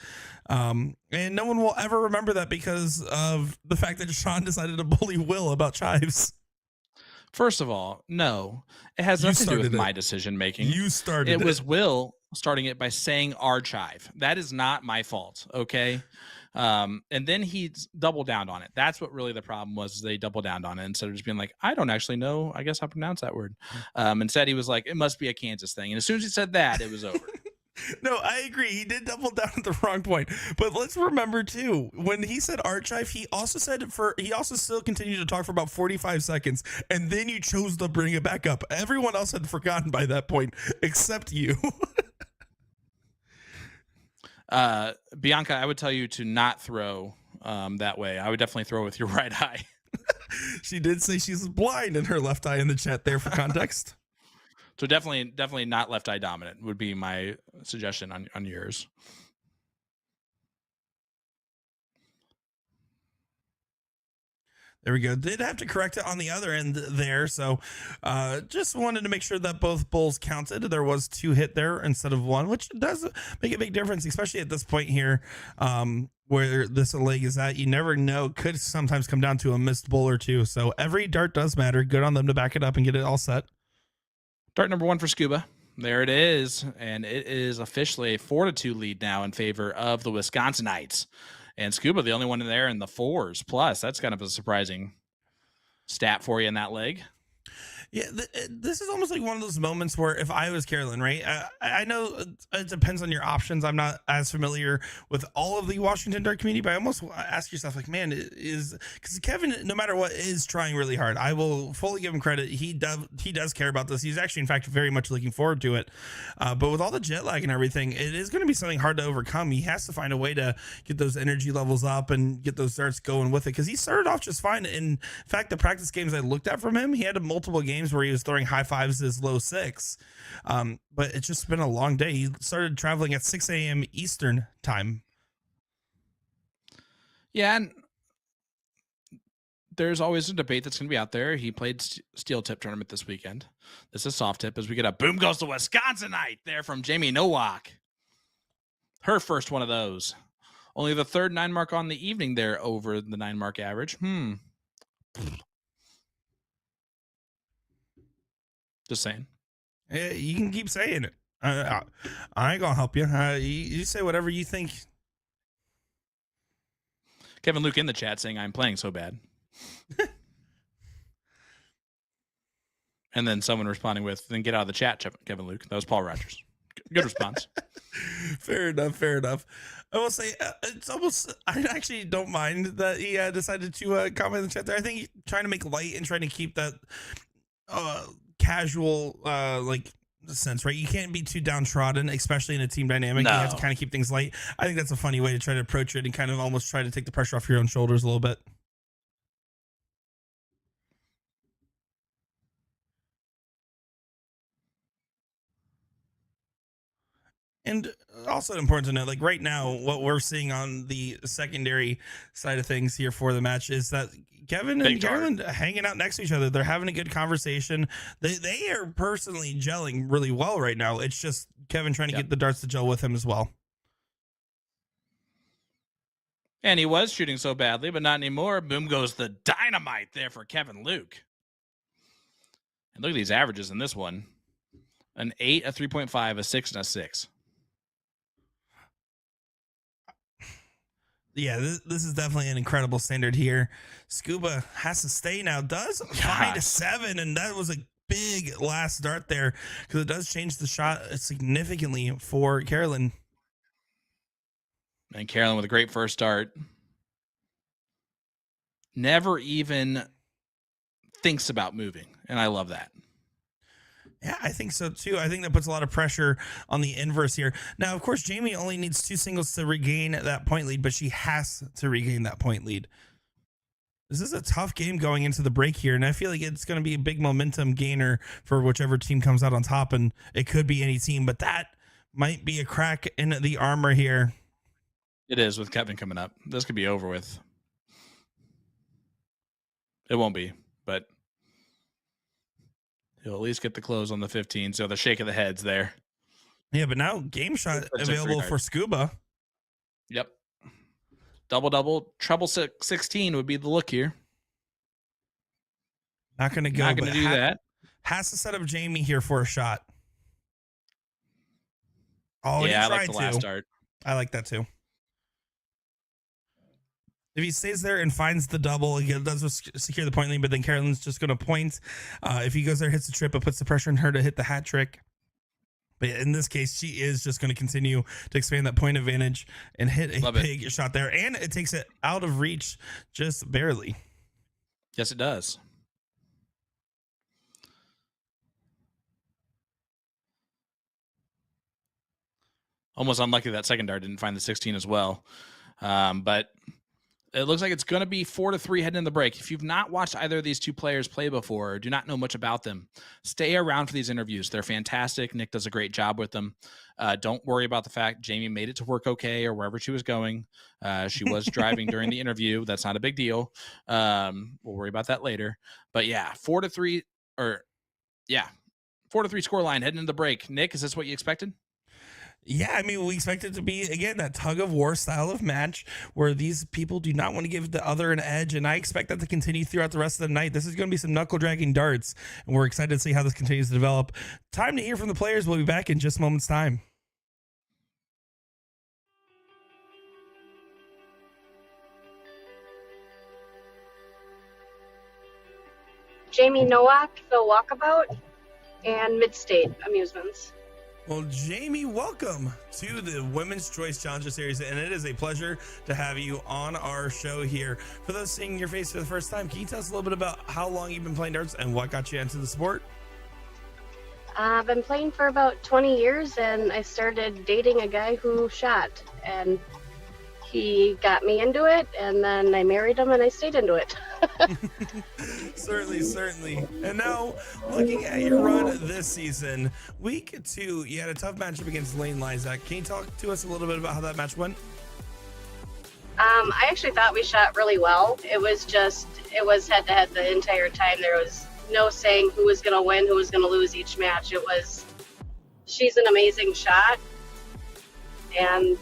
and no one will ever remember that because of the fact that Sean decided to bully Will about chives.
First of all, no, it has nothing to do with my decision making.
You started
it. Was Will starting it by saying our chive. That is not my fault. Okay. And then he doubled down on it. That's what really the problem was. They doubled down on it instead of just being like, I don't actually know, I guess, how to pronounce that word. Instead, he was like, it must be a Kansas thing. And as soon as he said that, it was over.
No, I agree. He did double down at the wrong point. But let's remember too, when he said archive, he also still continued to talk for about 45 seconds, and then you chose to bring it back up. Everyone else had forgotten by that point except you.
Bianca, I would tell you to not throw that way. I would definitely throw with your right eye.
She did say she's blind in her left eye in the chat there for context.
So definitely not left eye dominant would be my suggestion on yours.
There we go. Did have to correct it on the other end there. So just wanted to make sure that both bowls counted. There was 2 hit there instead of 1, which does make a big difference, especially at this point here where this leg is at. You never know. Could sometimes come down to a missed bowl or 2. So every dart does matter. Good on them to back it up and get it all set.
Dart number 1 for Scuba. There it is. And it is officially a 4-2 lead now in favor of the Wisconsinites. And Scuba, the only one in there in the 4s plus. That's kind of a surprising stat for you in that leg.
Yeah, this is almost like one of those moments where if I was Carolyn, right, I know it depends on your options. I'm not as familiar with all of the Washington dart community, but I almost ask yourself, like, man, is because Kevin, no matter what, is trying really hard. I will fully give him credit. He does care about this. He's actually, in fact, very much looking forward to it. But with all the jet lag and everything, it is going to be something hard to overcome. He has to find a way to get those energy levels up and get those darts going with it, because he started off just fine. In fact, the practice games I looked at from him, he had multiple games where he was throwing high fives as low 6, but it's just been a long day. He started traveling at 6 a.m. Eastern time.
Yeah, and there's always a debate that's going to be out there. He played steel tip tournament this weekend. This is soft tip as we get a boom goes to Wisconsinite there from Jami Nowak. Her first one of those. Only the third 9 mark on the evening there over the 9 mark average. Just saying.
You can keep saying it. I ain't gonna help you. You say whatever you think.
Kevin Luke in the chat saying I'm playing so bad. And then someone responding with, then get out of the chat, Kevin Luke. That was Paul Rogers. Good response.
Fair enough. I will say it's almost, I actually don't mind that he decided to comment in the chat there. I think he's trying to make light and trying to keep that casual like sense, right? You can't be too downtrodden, especially in a team dynamic.
No.
You have to kind of keep things light. I think that's a funny way to try to approach it and kind of almost try to take the pressure off your own shoulders a little bit. And also important to note, like right now, what we're seeing on the secondary side of things here for the match is that Kevin and Carolyn hanging out next to each other. They're having a good conversation. They are personally gelling really well right now. It's just Kevin trying to get the darts to gel with him as well.
And he was shooting so badly, but not anymore. Boom goes the dynamite there for Kevin Luke. And look at these averages in this one. An 8, a 3.5, a 6, and a 6.
Yeah, this is definitely an incredible standard here. Scuba has to stay now. Does find a 7, and that was a big last dart there because it does change the shot significantly for Carolyn.
And Carolyn with a great first start. Never even thinks about moving, and I love that.
Yeah, I think so too. I think that puts a lot of pressure on the inverse here. Now, of course, Jami only needs 2 singles to regain that point lead, but she has to regain that point lead. This is a tough game going into the break here, and I feel like it's going to be a big momentum gainer for whichever team comes out on top, and it could be any team, but that might be a crack in the armor here.
It is with Kevin coming up. This could be over with. It won't be, but he'll at least get the close on the 15. So the shake of the heads there.
Yeah, but now game shot available for Scuba.
Yep. Double, treble 16 would be the look here.
Not going to go.
Not going to do that.
Has to set up Jami here for a shot. Oh,
yeah, I like the last start.
I like that too. If he stays there and finds the double, he does secure the point lead, but then Carolyn's just going to point. If he goes there, hits the trip, it puts the pressure on her to hit the hat trick. But in this case, she is just going to continue to expand that point advantage and hit a big shot there. And it takes it out of reach just barely.
Yes, it does. Almost unlucky that second dart didn't find the 16 as well. But it looks like it's going to be 4-3 heading in the break. If you've not watched either of these two players play before or do not know much about them, stay around for these interviews. They're fantastic. Nick does a great job with them. Don't worry about the fact Jami made it to work okay or wherever she was going. She was driving during the interview. That's not a big deal. We'll worry about that later. But yeah, 4-3 scoreline heading into the break. Nick, is this what you expected?
Yeah, I mean, we expect it to be, again, that tug of war style of match where these people do not want to give the other an edge, and I expect that to continue throughout the rest of the night. This is going to be some knuckle-dragging darts, and we're excited to see how this continues to develop. Time to hear from the players. We'll be back in just a moment's time.
Jami Nowak, The Walkabout, and Midstate Amusements.
Well, Jami, welcome to the Women's Choice Challenger Series, and it is a pleasure to have you on our show here. For those seeing your face for the first time, can you tell us a little bit about how long you've been playing darts and what got you into the sport?
I've been playing for about 20 years, and I started dating a guy who shot, and he got me into it, and then I married him, and I stayed into it.
Certainly. And now, looking at your run this season, week 2, you had a tough matchup against Lane Lysak. Can you talk to us a little bit about how that match went?
I actually thought we shot really well. It was head to head the entire time. There was no saying who was going to win, who was going to lose each match. She's an amazing shot, and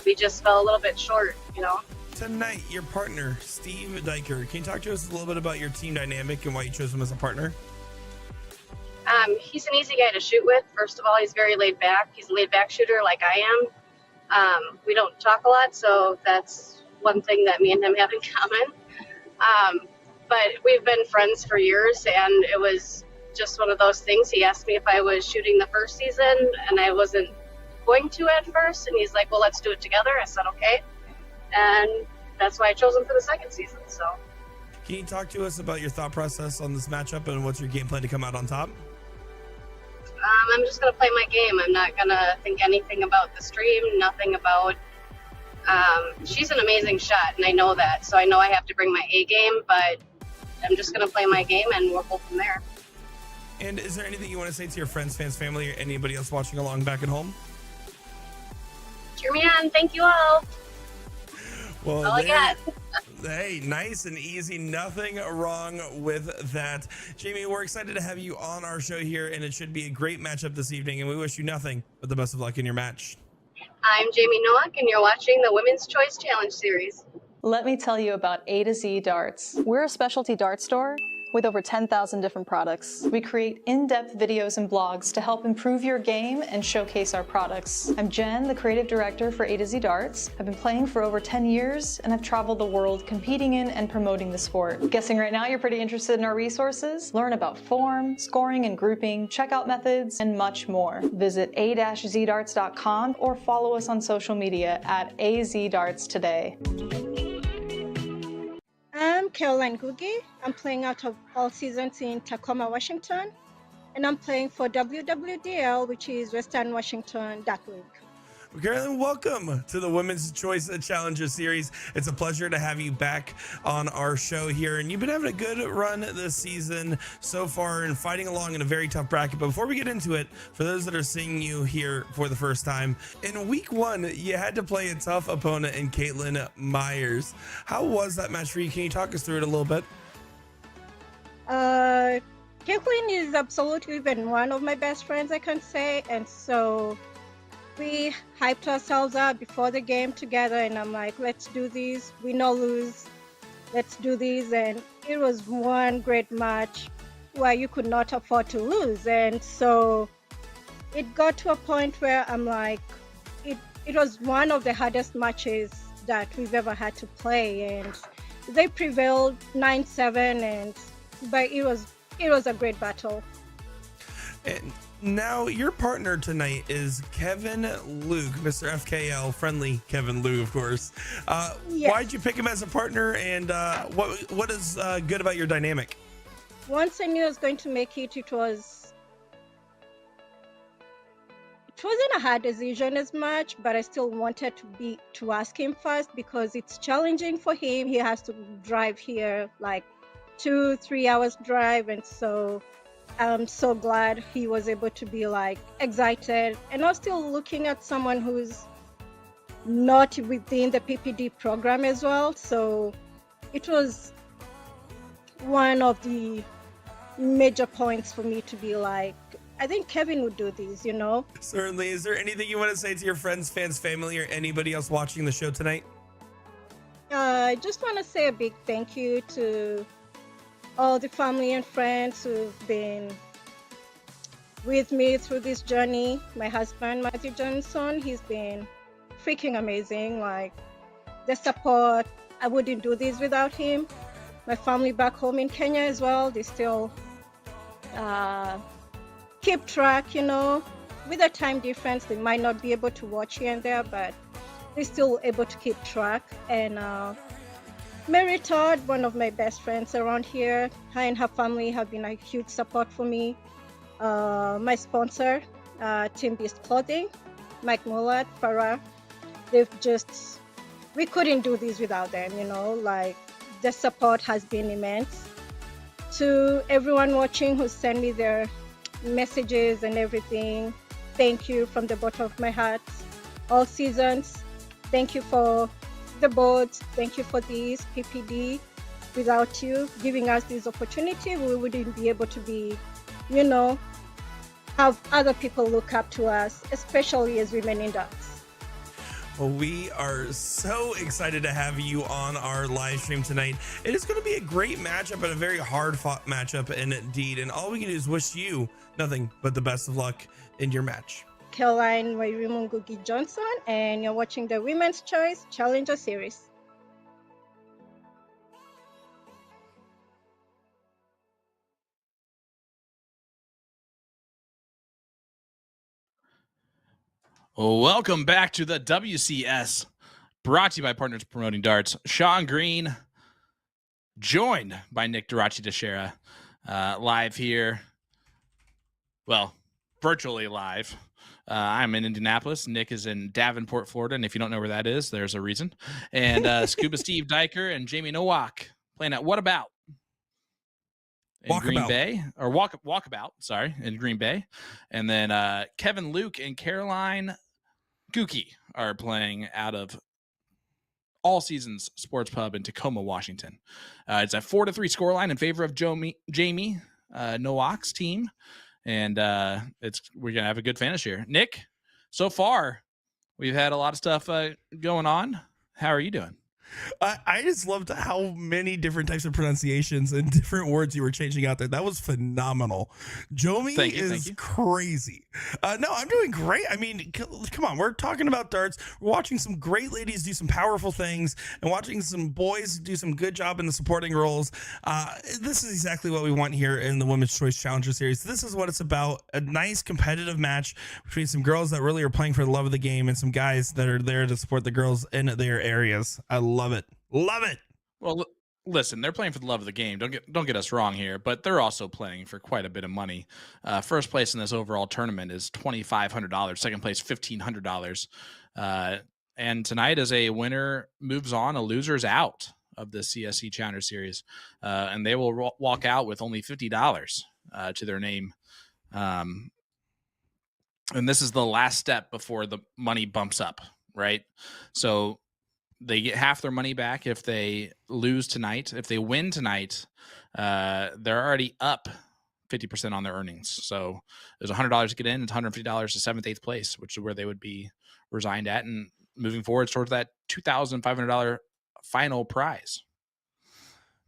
we just fell a little bit short, you know.
Tonight, your partner, Steve Diker, can you talk to us a little bit about your team dynamic and why you chose him as a partner?
He's an easy guy to shoot with. First of all, he's very laid back. He's a laid back shooter like I am. We don't talk a lot, so that's one thing that me and him have in common. But we've been friends for years, and it was just one of those things. He asked me if I was shooting the first season, and I wasn't going to at first, and he's like, well, let's do it together. I said, okay. And that's why I chose him for the second season. So,
can you talk to us about your thought process on this matchup and what's your game plan to come out on top?
I'm just going to play my game. I'm not going to think anything about the stream, nothing about... she's an amazing shot, and I know that. So I know I have to bring my A game, but I'm just going to play my game, and we'll go from there.
And is there anything you want to say to your friends, fans, family, or anybody else watching along back at home?
Cheer me on. Thank you all.
Well,
all I got.
Hey, nice and easy. Nothing wrong with that. Jami, we're excited to have you on our show here, and it should be a great matchup this evening, and we wish you nothing but the best of luck in your match.
I'm Jami Nowak, and you're watching the Women's Choice Challenge Series.
Let me tell you about A to Z Darts. We're a specialty dart store with over 10,000 different products. We create in-depth videos and blogs to help improve your game and showcase our products. I'm Jen, the creative director for A to Z Darts. I've been playing for over 10 years, and I've traveled the world competing in and promoting the sport. Guessing right now you're pretty interested in our resources? Learn about form, scoring and grouping, checkout methods, and much more. Visit a-zdarts.com or follow us on social media at azdarts today.
I'm Caroline Ngugi. I'm playing out of all seasons in Tacoma, Washington, and I'm playing for WWDL, which is Western Washington Duck League.
Caroline, welcome to the Women's Choice Challenger Series. It's a pleasure to have you back on our show here, and you've been having a good run this season so far and fighting along in a very tough bracket. But before we get into it, for those that are seeing you here for the first time, in week one, you had to play a tough opponent in Caitlin Myers. How was that match for you? Can you talk us through it a little bit?
Caitlin is absolutely been one of my best friends, I can say, and so we hyped ourselves up before the game together, and I'm like, let's do this, win or lose, let's do this. And it was one great match where you could not afford to lose. And so it got to a point where I'm like, it was one of the hardest matches that we've ever had to play, and they prevailed 9-7, but it was a great battle.
And now, your partner tonight is Kevin Luke, Mr. FKL, friendly Kevin Luke, of course.
Yes.
Why'd you pick him as a partner, and what is good about your dynamic?
Once I knew I was going to make it, it wasn't a hard decision as much, but I still wanted to ask him first because it's challenging for him. He has to drive here like 2-3 hours drive, and so I'm so glad he was able to be like excited. And I was still looking at someone who's not within the PPD program as well. So it was one of the major points for me to be like, I think Kevin would do this, you know?
Certainly. Is there anything you want to say to your friends, fans, family, or anybody else watching the show tonight?
I just want to say a big thank you to all the family and friends who've been with me through this journey. My husband, Matthew Johnson, he's been freaking amazing. Like, the support, I wouldn't do this without him. My family back home in Kenya as well, they still keep track, you know. With the time difference, they might not be able to watch here and there, but they're still able to keep track. And Mary Todd, one of my best friends around here, her and her family have been a huge support for me. My sponsor, Team Beast Clothing, Mike Mullard, Farah, we couldn't do this without them, you know, like the support has been immense. To everyone watching who sent me their messages and everything, thank you from the bottom of my heart. All seasons, thank you for the boards. Thank you for these, PPD. Without you giving us this opportunity, we wouldn't be able to be, have other people look up to us, especially as women in darts.
Well, we are so excited to have you on our live stream tonight. It is going to be a great matchup and a very hard fought matchup indeed. And all we can do is wish you nothing but the best of luck in your match.
Caroline Ngugi Johnson, and you're watching the Women's Choice Challenger Series.
Welcome back to the WCS, brought to you by Partners Promoting Darts. Sean Green, joined by Nick Durachi Teixeira, live here. Well, virtually live. I'm in Indianapolis. Nick is in Davenport, Florida, and if you don't know where that is, there's a reason. And Scuba Steve Diker and Jami Nowak playing at What About? In Green Bay, or Walkabout, sorry, in Green Bay. And then Kevin Luke and Caroline Ngugi are playing out of All Seasons Sports Pub in Tacoma, Washington. It's a 4-3 scoreline in favor of Jami Nowak's team. And we're gonna have a good finish here. Nick, so far we've had a lot of stuff going on. How are you doing?
I just loved how many different types of pronunciations and different words you were changing out there. That was phenomenal. Jomi is crazy. No, I'm doing great. I mean, come on. We're talking about darts. We're watching some great ladies do some powerful things and watching some boys do some good job in the supporting roles. This is exactly what we want here in the Women's Choice Challenger Series. This is what it's about. A nice competitive match between some girls that really are playing for the love of the game and some guys that are there to support the girls in their areas. I love it. Love it.
Well, listen, they're playing for the love of the game. Don't get us wrong here, but they're also playing for quite a bit of money. First place in this overall tournament is $2,500. Second place, $1,500. And tonight, as a winner moves on, a loser is out of the CSC Challenger Series, and they will walk out with only $50 to their name. And this is the last step before the money bumps up, right? So they get half their money back if they lose tonight. If they win tonight, they're already up 50% on their earnings. So there's $100 to get in, it's $150 to 7th, 8th place, which is where they would be resigned at, and moving forward towards that $2,500 final prize.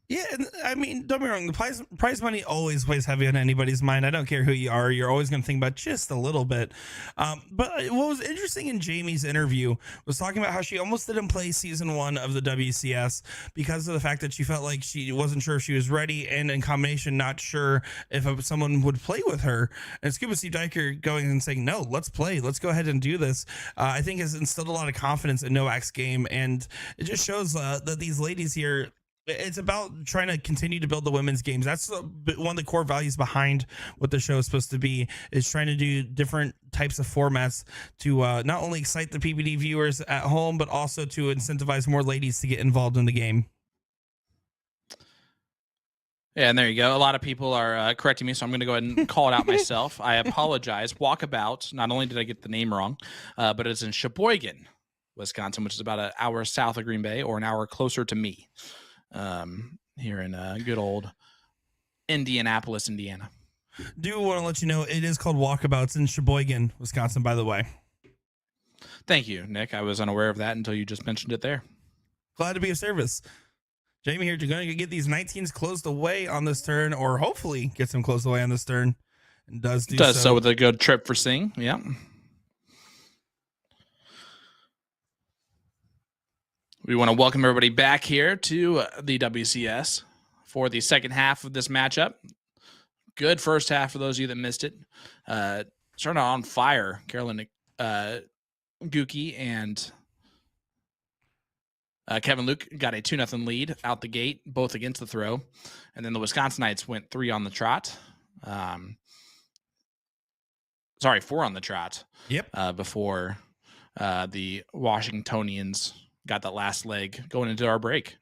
Yeah, and I mean, don't be wrong. The prize money always weighs heavy on anybody's mind. I don't care who you are. You're always going to think about just a little bit. But what was interesting in Jami's interview was talking about how she almost didn't play season 1 of the WCS because of the fact that she felt like she wasn't sure if she was ready, and in combination, not sure if someone would play with her. And Scuba Steve Diker going and saying, no, let's play. Let's go ahead and do this. I think has instilled a lot of confidence in Nowak's game. And it just shows that these ladies here, it's about trying to continue to build the women's games. That's one of the core values behind what the show is supposed to be, is trying to do different types of formats to not only excite the PPD viewers at home, but also to incentivize more ladies to get involved in the game.
Yeah, and there you go. A lot of people are correcting me, so I'm going to go ahead and call it out myself. I apologize. Walkabout, not only did I get the name wrong, but it's in Sheboygan, Wisconsin, which is about an hour south of Green Bay or an hour closer to me. Here in good old Indianapolis, Indiana.
Do want to let you know it is called Walkabouts in Sheboygan, Wisconsin, by the way.
Thank you, Nick. I was unaware of that until you just mentioned it there.
Glad to be of service. Jami here, you're going to get these 19s closed away on this turn, or hopefully get some closed away on this turn. And does so
with a good trip for Singh. Yeah. We want to welcome everybody back here to the WCS for the second half of this matchup. Good first half for those of you that missed it. Starting out on fire, Caroline Ngugi and Kevin Luke got a 2-0 lead out the gate, both against the throw. And then the Wisconsinites went 3 on the trot. 4 on the trot.
Yep.
Before the Washingtonians got that last leg going into our break.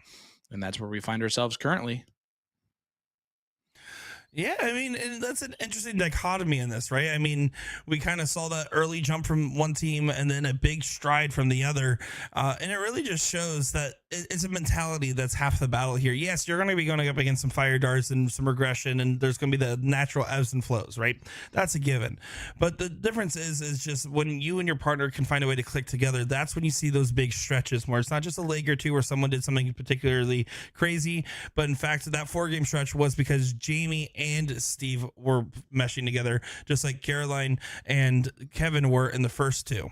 And that's where we find ourselves currently.
Yeah, I mean, and that's an interesting dichotomy in this, right? I mean, we kind of saw that early jump from one team and then a big stride from the other. And it really just shows that it's a mentality that's half the battle here. Yes, you're going to be going up against some fire darts and some regression, and there's going to be the natural ebbs and flows, right? That's a given. But the difference is just when you and your partner can find a way to click together, that's when you see those big stretches where it's not just a leg or two where someone did something particularly crazy, but in fact, that 4-game stretch was because Jami and Steve were meshing together, just like Caroline and Kevin were in the first two.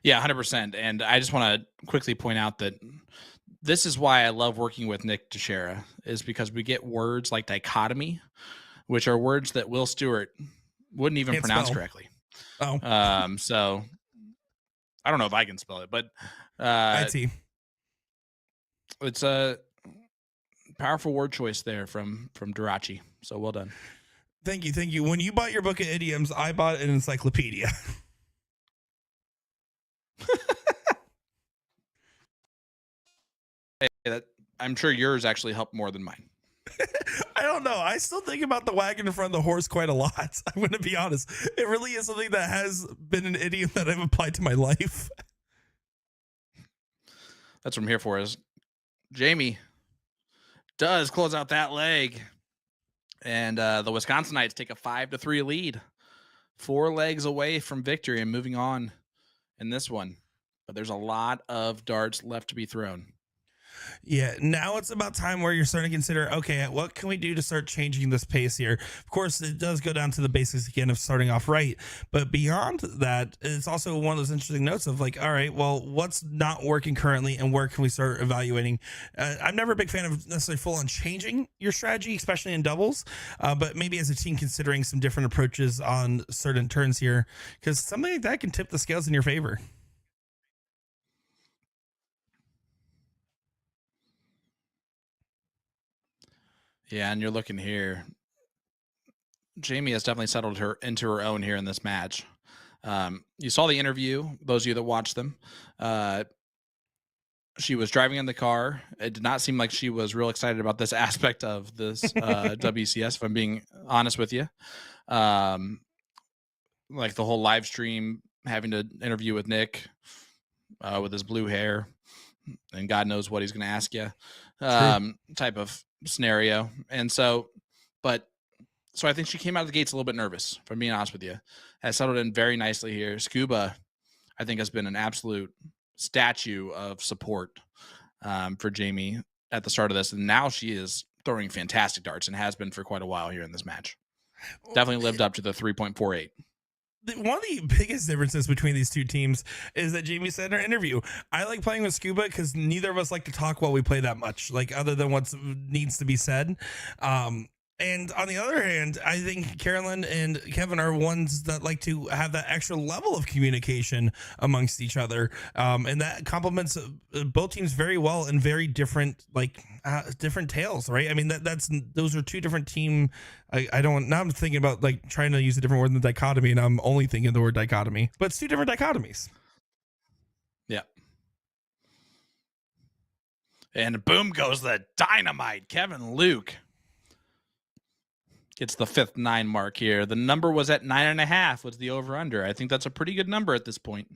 Yeah, 100%. And I just want to quickly point out that this is why I love working with Nick Teixeira, is because we get words like dichotomy, which are words that Will Stewart wouldn't even pronounce correctly.
Oh,
so I don't know if I can spell it, but
IT.
It's a powerful word choice there from Durachi. So well done.
Thank you. When you bought your book of idioms, I bought an encyclopedia.
Hey, I'm sure yours actually helped more than mine.
I don't know. I still think about the wagon in front of the horse quite a lot. I'm going to be honest. It really is something that has been an idiom that I've applied to my life.
That's what I'm here for. Is Jami does close out that leg, and the Wisconsinites take a 5-3 lead, 4 legs away from victory and moving on in this one. But there's a lot of darts left to be thrown.
Yeah, now it's about time where you're starting to consider, okay, what can we do to start changing this pace here? Of course, it does go down to the basics again of starting off right. But beyond that, it's also one of those interesting notes of like, all right, well, what's not working currently and where can we start evaluating? I'm never a big fan of necessarily full on changing your strategy, especially in doubles, but maybe as a team considering some different approaches on certain turns here, because something like that can tip the scales in your favor.
Yeah, and you're looking here. Jami has definitely settled her into her own here in this match. You saw the interview, those of you that watched them. She was driving in the car. It did not seem like she was real excited about this aspect of this WCS, if I'm being honest with you. Like the whole live stream, having to interview with Nick with his blue hair, and God knows what he's going to ask you, type of scenario. And so, so I think she came out of the gates a little bit nervous, if I'm being honest with you. Has settled in very nicely here. Scuba, I think, has been an absolute statue of support for Jami at the start of this. And now she is throwing fantastic darts and has been for quite a while here in this match. Definitely lived up to the 3.48.
One of the biggest differences between these two teams is that Jami said in her interview, I like playing with Scuba because neither of us like to talk while we play that much, like other than what needs to be said. And on the other hand, I think Carolyn and Kevin are ones that like to have that extra level of communication amongst each other. And that complements both teams very well in very different, different tales, right? I mean, those are two different team. Now I'm thinking about like trying to use a different word than dichotomy, and I'm only thinking the word dichotomy, but it's two different dichotomies.
Yeah. And boom goes the dynamite. Kevin Luke gets the 5th 9 mark here. The number was at 9.5 was the over under. I think that's a pretty good number at this point.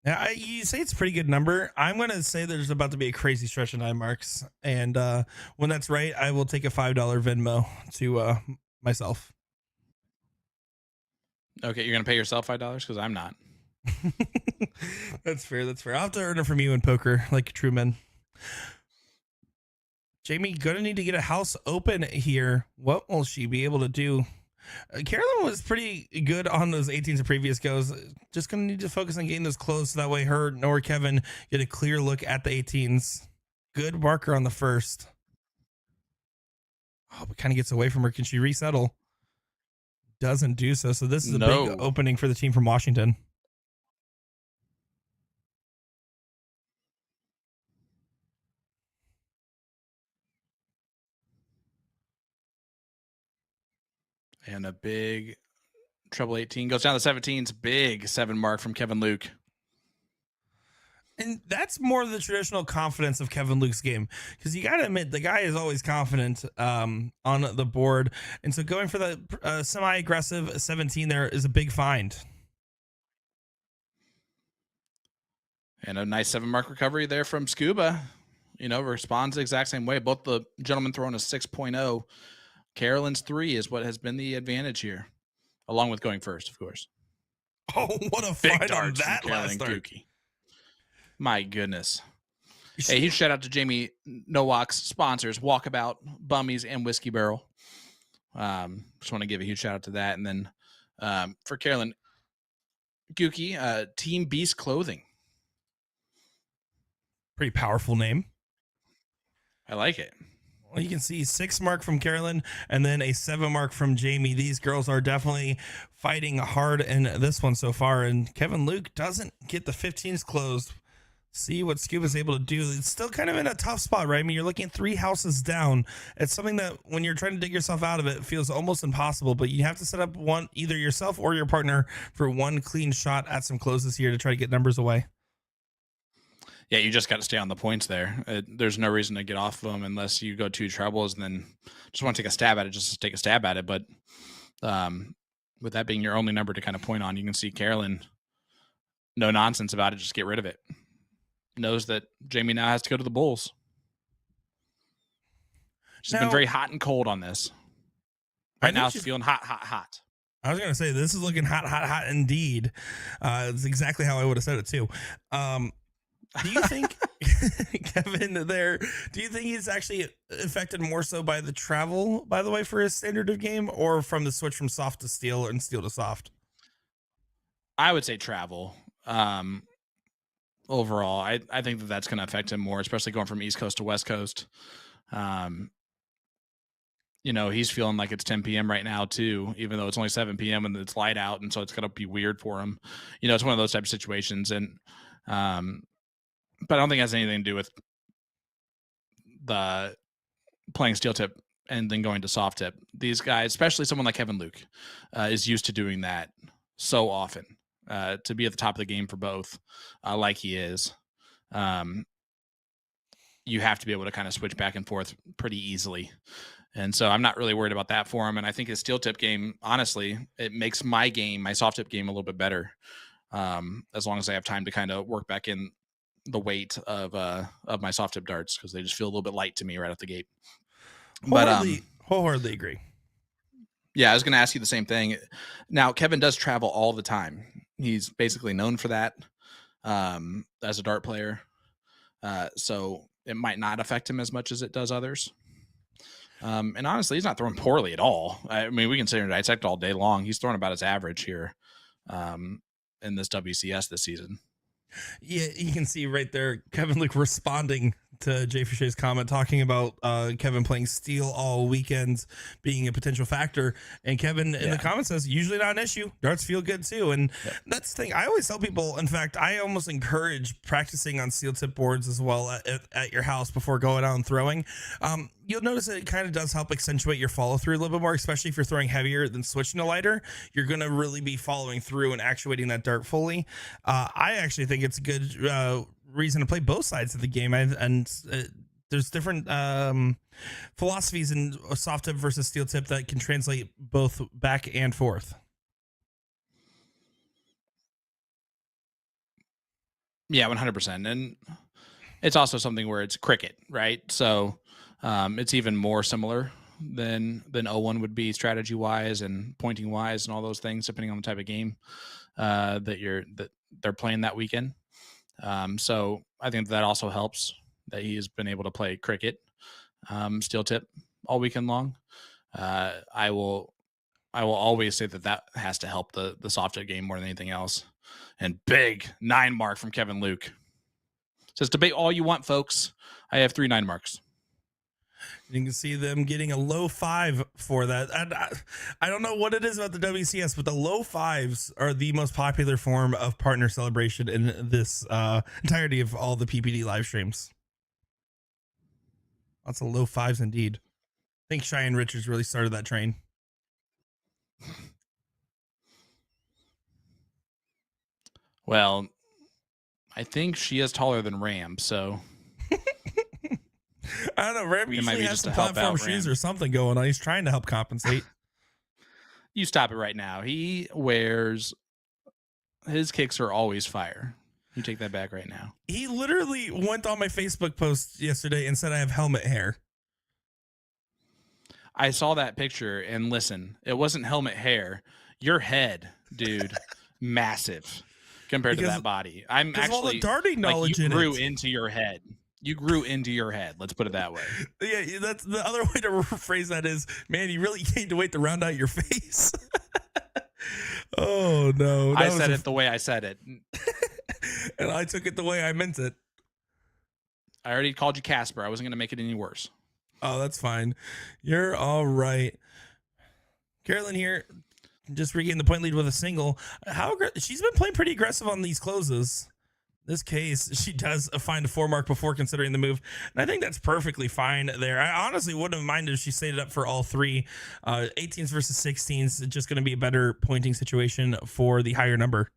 Yeah, you say it's a pretty good number. I'm going to say there's about to be a crazy stretch of 9 marks. And when that's right, I will take a $5 Venmo to myself.
Okay, you're going to pay yourself $5 because I'm not.
That's fair. I'll have to earn it from you in poker, like true men. Jami, gonna need to get a house open here. What will she be able to do? Carolyn was pretty good on those 18s and previous goes. Just gonna need to focus on getting those close so that way her nor Kevin get a clear look at the 18s. Good marker on the first. Oh, but kind of gets away from her. Can she resettle? Doesn't do so. So this is a big opening for the team from Washington.
And a big treble 18 goes down to 17's big 7 mark from Kevin Luke.
And that's more of the traditional confidence of Kevin Luke's game, because you got to admit the guy is always confident on the board, and so going for the semi-aggressive 17 there is a big find.
And a nice 7-mark recovery there from Scuba. Responds the exact same way. Both the gentlemen throwing a 6.0. Carolyn's 3 is what has been the advantage here, along with going first, of course.
Oh, what a
Big
find on
darts
that
from
last
Carolyn
start.
Ngugi. My goodness. Hey, huge shout out to Jami Nowak's sponsors, Walkabout, Bummies, and Whiskey Barrel. Just want to give a huge shout out to that. And then for Carolyn Ngugi, Team Beast Clothing.
Pretty powerful name.
I like it.
Well, you can see 6 mark from Carolyn and then a 7 mark from Jami. These girls are definitely fighting hard in this one so far. And Kevin Luke doesn't get the 15s closed. See what Scuba's able to do. It's still kind of in a tough spot, right? I mean, you're looking 3 houses down. It's something that when you're trying to dig yourself out of it feels almost impossible, but you have to set up one, either yourself or your partner, for one clean shot at some closes here to try to get numbers away.
Yeah, you just got to stay on the points there. There's no reason to get off of them unless you go 2 trebles and then just want to take a stab at it, just to take a stab at it. But with that being your only number to kind of point on, you can see Carolyn, no nonsense about it, just get rid of it. Knows that Jami now has to go to the Bulls. She's been very hot and cold on this. Right now she's feeling hot, hot, hot.
I was going to say, this is looking hot, hot, hot indeed. It's exactly how I would have said it too. Do you think, Kevin, do you think he's actually affected more so by the travel, by the way, for his standard of game, or from the switch from soft to steel and steel to soft?
I would say travel. Overall, I think that's going to affect him more, especially going from East Coast to West Coast. He's feeling like it's 10 p.m. right now too, even though it's only 7 p.m. and it's light out, and so it's going to be weird for him. It's one of those type of situations, and but I don't think it has anything to do with the playing steel tip and then going to soft tip. These guys, especially someone like Kevin Luke, is used to doing that so often. To be at the top of the game for both, like he is, you have to be able to kind of switch back and forth pretty easily. And so I'm not really worried about that for him. And I think his steel tip game, honestly, it makes my soft tip game a little bit better, as long as I have time to kind of work back in the weight of my soft tip darts, because they just feel a little bit light to me right out the gate.
Wholeheartedly agree.
Yeah, I was going to ask you the same thing. Now, Kevin does travel all the time. He's basically known for that as a dart player. So it might not affect him as much as it does others. And honestly, he's not throwing poorly at all. I mean, we can sit here and dissect all day long. He's throwing about his average here in this WCS this season.
Yeah, you can see right there Kevin Luke responding to Jay Foucher's comment, talking about Kevin playing steel all weekends being a potential factor. And Kevin in the comments says, usually not an issue. Darts feel good too. And that's the thing. I always tell people, in fact, I almost encourage practicing on steel tip boards as well at your house before going out and throwing. You'll notice that it kind of does help accentuate your follow through a little bit more, especially if you're throwing heavier than switching to lighter. You're going to really be following through and actuating that dart fully. I actually think it's a good reason to play both sides of the game. There's different philosophies in soft tip versus steel tip that can translate both back and forth.
Yeah, 100%. And it's also something where it's cricket, right? So it's even more similar than O1 would be strategy wise and pointing wise and all those things, depending on the type of game that they're playing that weekend. So I think that also helps that he's been able to play cricket, steel tip all weekend long. I will always say that has to help the soft tip game more than anything else. And big 9 mark from Kevin Luke. Says, debate all you want, folks. I have 3 9 marks.
You can see them getting a low 5 for that. And I don't know what it is about the WCS, but the low 5s are the most popular form of partner celebration in this entirety of all the PPD live streams. Lots of low 5s indeed. I think Cheyenne Richards really started that train.
Well, I think she is taller than Ram, so
I don't know. Ram
It might
usually
be
has
just
some
to help
platform
out
shoes
Ram.
or something going on. He's trying to help compensate.
you stop it right now. He wears his kicks are always fire. You take that back right now.
He literally went on my Facebook post yesterday and said I have helmet hair.
I saw that picture and listen, it wasn't helmet hair. Your head, dude, massive compared to that body. I'm
Because all the
actually
darting knowledge
you
in
grew
it.
into your head. You grew into your head. Let's put it that way.
Yeah, that's the other way to rephrase that is, man, you really gained weight to round out your face. Oh no!
I said it the way I said it.
And I took it the way I meant it.
I already called you Casper. I wasn't going to make it any worse.
Oh, that's fine. You're all right. Carolyn here, just regained the point lead with a single. She's been playing pretty aggressive on these closes. This case, she does find a 4 mark before considering the move. And I think that's perfectly fine there. I honestly wouldn't have minded if she stayed it up for all three. 18s versus 16s, it's just going to be a better pointing situation for the higher number.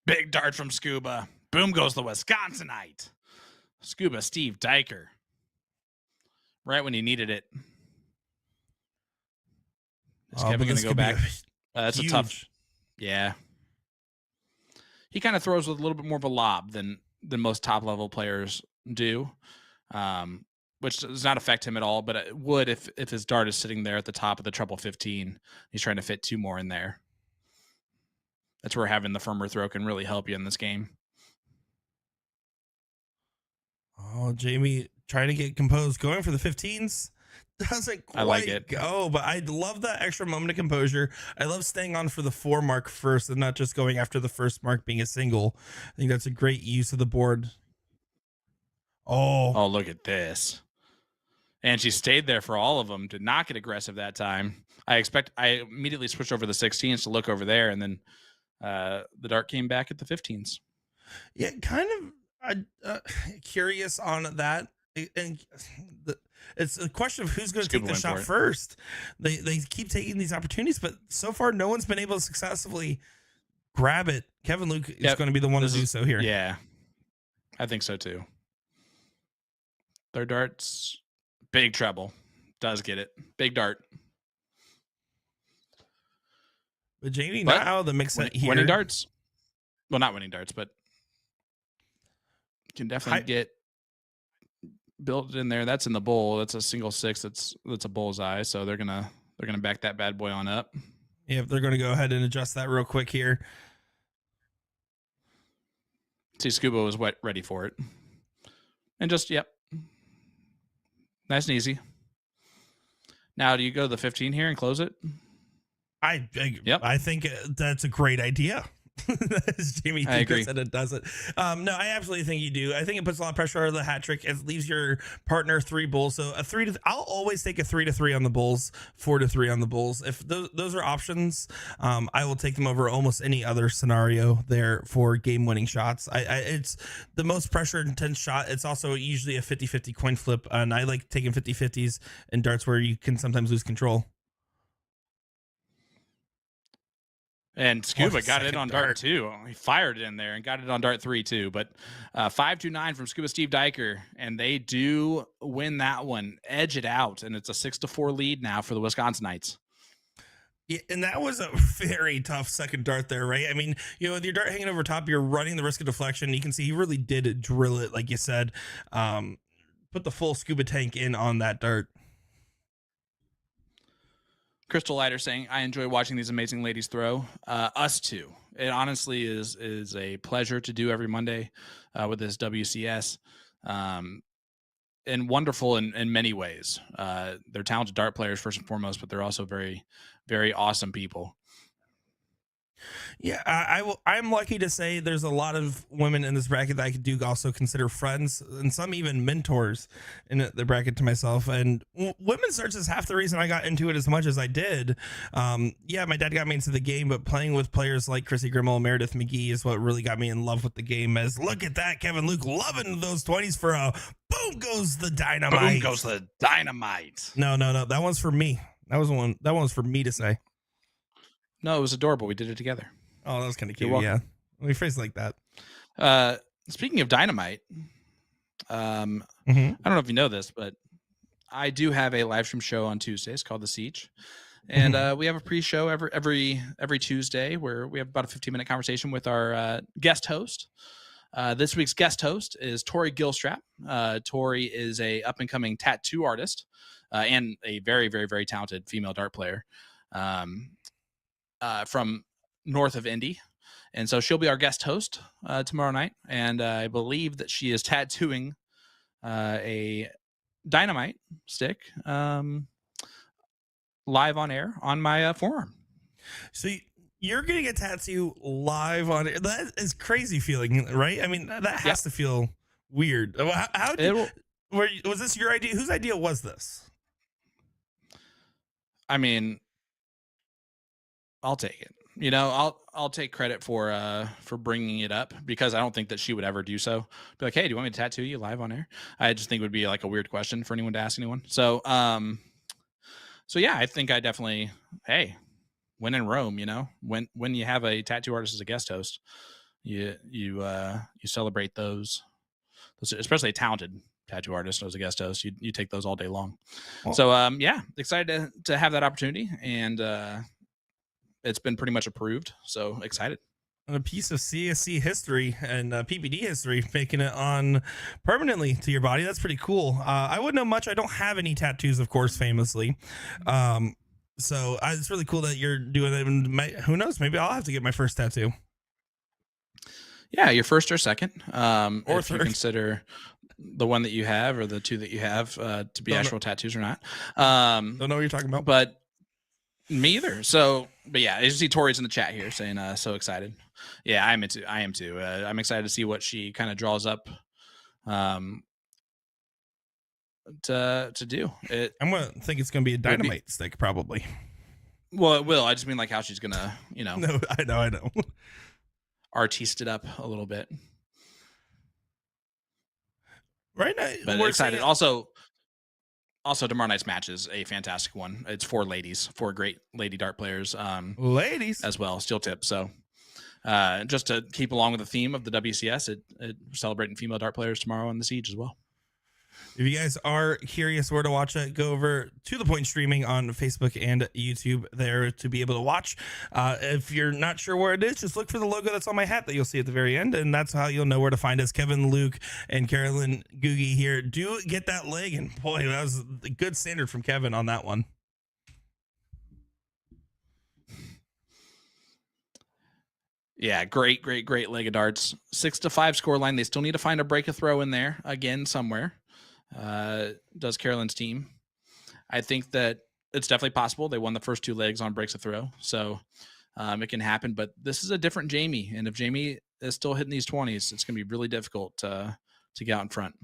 Big dart from Scuba. Boom goes the Wisconsinite. Scuba Steve Diker. Right when he needed it. Is Kevin going to go back? That's
huge.
a tough. Yeah. He kind of throws with a little bit more of a lob than most top level players do, which does not affect him at all. But it would if his dart is sitting there at the top of the treble 15. He's trying to fit 2 more in there. That's where having the firmer throw can really help you in this game.
Oh, Jami trying to get composed, going for the 15s. Doesn't quite
I like it.
go, but I love that extra moment of composure. I love staying on for the 4 mark first and not just going after the first mark being a single. I think that's a great use of the board. Oh,
look at this. And she stayed there for all of them. Did not get aggressive that time. I immediately switched over the 16s to look over there, and then the dart came back at the 15s.
Yeah, kind of curious on that. And it's a question of who's going to take the shot first. They keep taking these opportunities, but so far no one's been able to successfully grab it. Kevin Luke is going to be the one to do so here.
Yeah, I think so too. Their darts, big treble, does get it. Big dart.
But Jami now the mix here.
Winning darts. Well, not winning darts, but can definitely get built in there. That's in the bowl. That's a single 6. That's a bullseye. So they're gonna back that bad boy on up.
Yeah, they're gonna go ahead and adjust that real quick here.
See, Scuba was ready for it, and just nice and easy. Now, do you go to the 15 here and close it?
I think that's a great idea. As Jami said, it does it. No, I absolutely think you do. I think it puts a lot of pressure on the hat trick. It leaves your partner 3 bulls. So a 3 to. I'll always take a 3 to 3 on the bulls, 4 to 3 on the bulls. If those are options, I will take them over almost any other scenario there for game winning shots. It's the most pressure intense shot. It's also usually a 50-50 coin flip, and I like taking 50-50s in darts where you can sometimes lose control.
And Scuba got it on dart 2. He fired it in there and got it on dart 3 too. But 5-2-9 from Scuba Steve Diker, and they do win that one, edge it out, and it's a 6-4 lead now for the Wisconsinites.
Yeah, and that was a very tough second dart there, right? I mean, with your dart hanging over top, you're running the risk of deflection. You can see he really did drill it, like you said. Put the full Scuba tank in on that dart.
Crystal Lighter saying, I enjoy watching these amazing ladies throw. Us too. It honestly is a pleasure to do every Monday with this WCS. And wonderful in many ways. They're talented dart players first and foremost, but they're also very, very awesome people.
Yeah, I'm lucky to say there's a lot of women in this bracket that I do also consider friends, and some even mentors in the bracket to myself. And women's darts is half the reason I got into it as much as I did. Yeah, my dad got me into the game, but playing with players like Chrissy Grimmel and Meredith McGee is what really got me in love with the game. As look at that, Kevin Luke loving those 20s for a boom goes the dynamite.
Boom goes the dynamite.
No, that one's for me. That one was for me to say.
No, it was adorable. We did it together.
Oh, that was kind of
You're
cute.
welcome.
Yeah. We phrase it like that.
Speaking of Dynamite,
Mhm.
I don't know if you know this, but I do have a live stream show on Tuesdays called The Siege. And we have a pre-show every Tuesday where we have about a 15-minute conversation with our guest host. This week's guest host is Tori Gilstrap. Tori is a up-and-coming tattoo artist and a very, very, very talented female dart player from north of Indy. And so she'll be our guest host tomorrow night. And I believe that she is tattooing a dynamite stick live on air on my forearm.
So you're getting a tattoo live on it. That is crazy feeling, right? I mean, that has to feel weird. How was this your idea? Whose idea was this?
I mean, I'll take it. You know, I'll take credit for bringing it up because I don't think that she would ever do so. Be like, hey, do you want me to tattoo you live on air? I just think it would be like a weird question for anyone to ask anyone. So, yeah, I think I definitely, hey, when in Rome, you know, when you have a tattoo artist as a guest host, you celebrate those, especially a talented tattoo artist as a guest host. You take those all day long. Well, so, yeah, excited to have that opportunity, and it's been pretty much approved. So excited.
A piece of CSC history and PPD history, making it on permanently to your body. That's pretty cool. I wouldn't know much. I don't have any tattoos, of course, famously. So it's really cool that you're doing it. And who knows? Maybe I'll have to get my first tattoo.
Yeah, your first or second,
or
if
third.
You consider the one that you have or the two that you have to be actual tattoos or not.
Don't know what you're talking about,
but me either. So, but yeah, you see Tori's in the chat here saying, so excited. Yeah, I am too. I'm excited to see what she kind of draws up to do it.
I'm going to think it's going to be a dynamite stick, probably.
Well, it will. I just mean like how she's going to,
No, I know.
Artiste it up a little bit.
Right now,
but we're excited. Also, tomorrow night's match is a fantastic one. It's 4 great lady dart players.
Ladies
as well, steel tip. So just to keep along with the theme of the WCS, it celebrating female dart players tomorrow on the Siege as well.
If you guys are curious where to watch it, go over to The Point Streaming on Facebook and YouTube there to be able to watch. If you're not sure where it is, just look for the logo that's on my hat that you'll see at the very end, and that's how you'll know where to find us. Kevin, Luke, and Carolyn Ngugi here. Do get that leg, and boy, that was a good standard from Kevin on that one.
Yeah, great leg of darts. 6-5 scoreline. They still need to find a break a throw in there again somewhere. Does Carolyn's team. I think that it's definitely possible. They won the first 2 legs on breaks a throw, so it can happen. But this is a different Jami, and if Jami is still hitting these 20s, it's going to be really difficult to get out in front.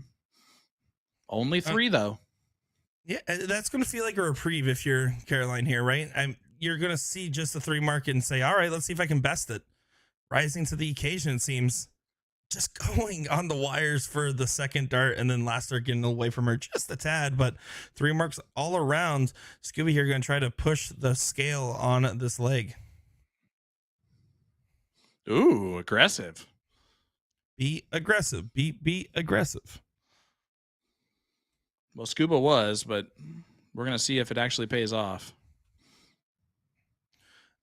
Only 3 though.
Yeah, that's going to feel like a reprieve if you're Caroline here, right? You're going to see just the 3 mark and say, all right, let's see if I can best it. Rising to the occasion, it seems. Just going on the wires for the second dart, and then last dart getting away from her just a tad, but 3 marks all around. Scooby here going to try to push the scale on this leg.
Ooh, aggressive.
Be aggressive. Be aggressive.
Well, Scuba was, but we're going to see if it actually pays off.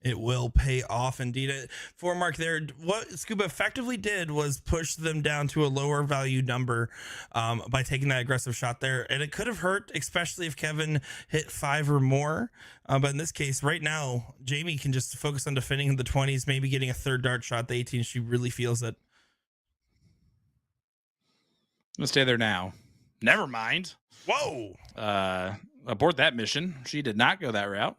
It will pay off indeed. 4 mark there. What Scuba effectively did was push them down to a lower value number by taking that aggressive shot there. And it could have hurt, especially if Kevin hit 5 or more. But in this case, right now, Jami can just focus on defending in the 20s, maybe getting a 3rd dart shot. The 18, she really feels it.
Let's stay there now. Never mind.
Whoa.
Abort that mission. She did not go that route.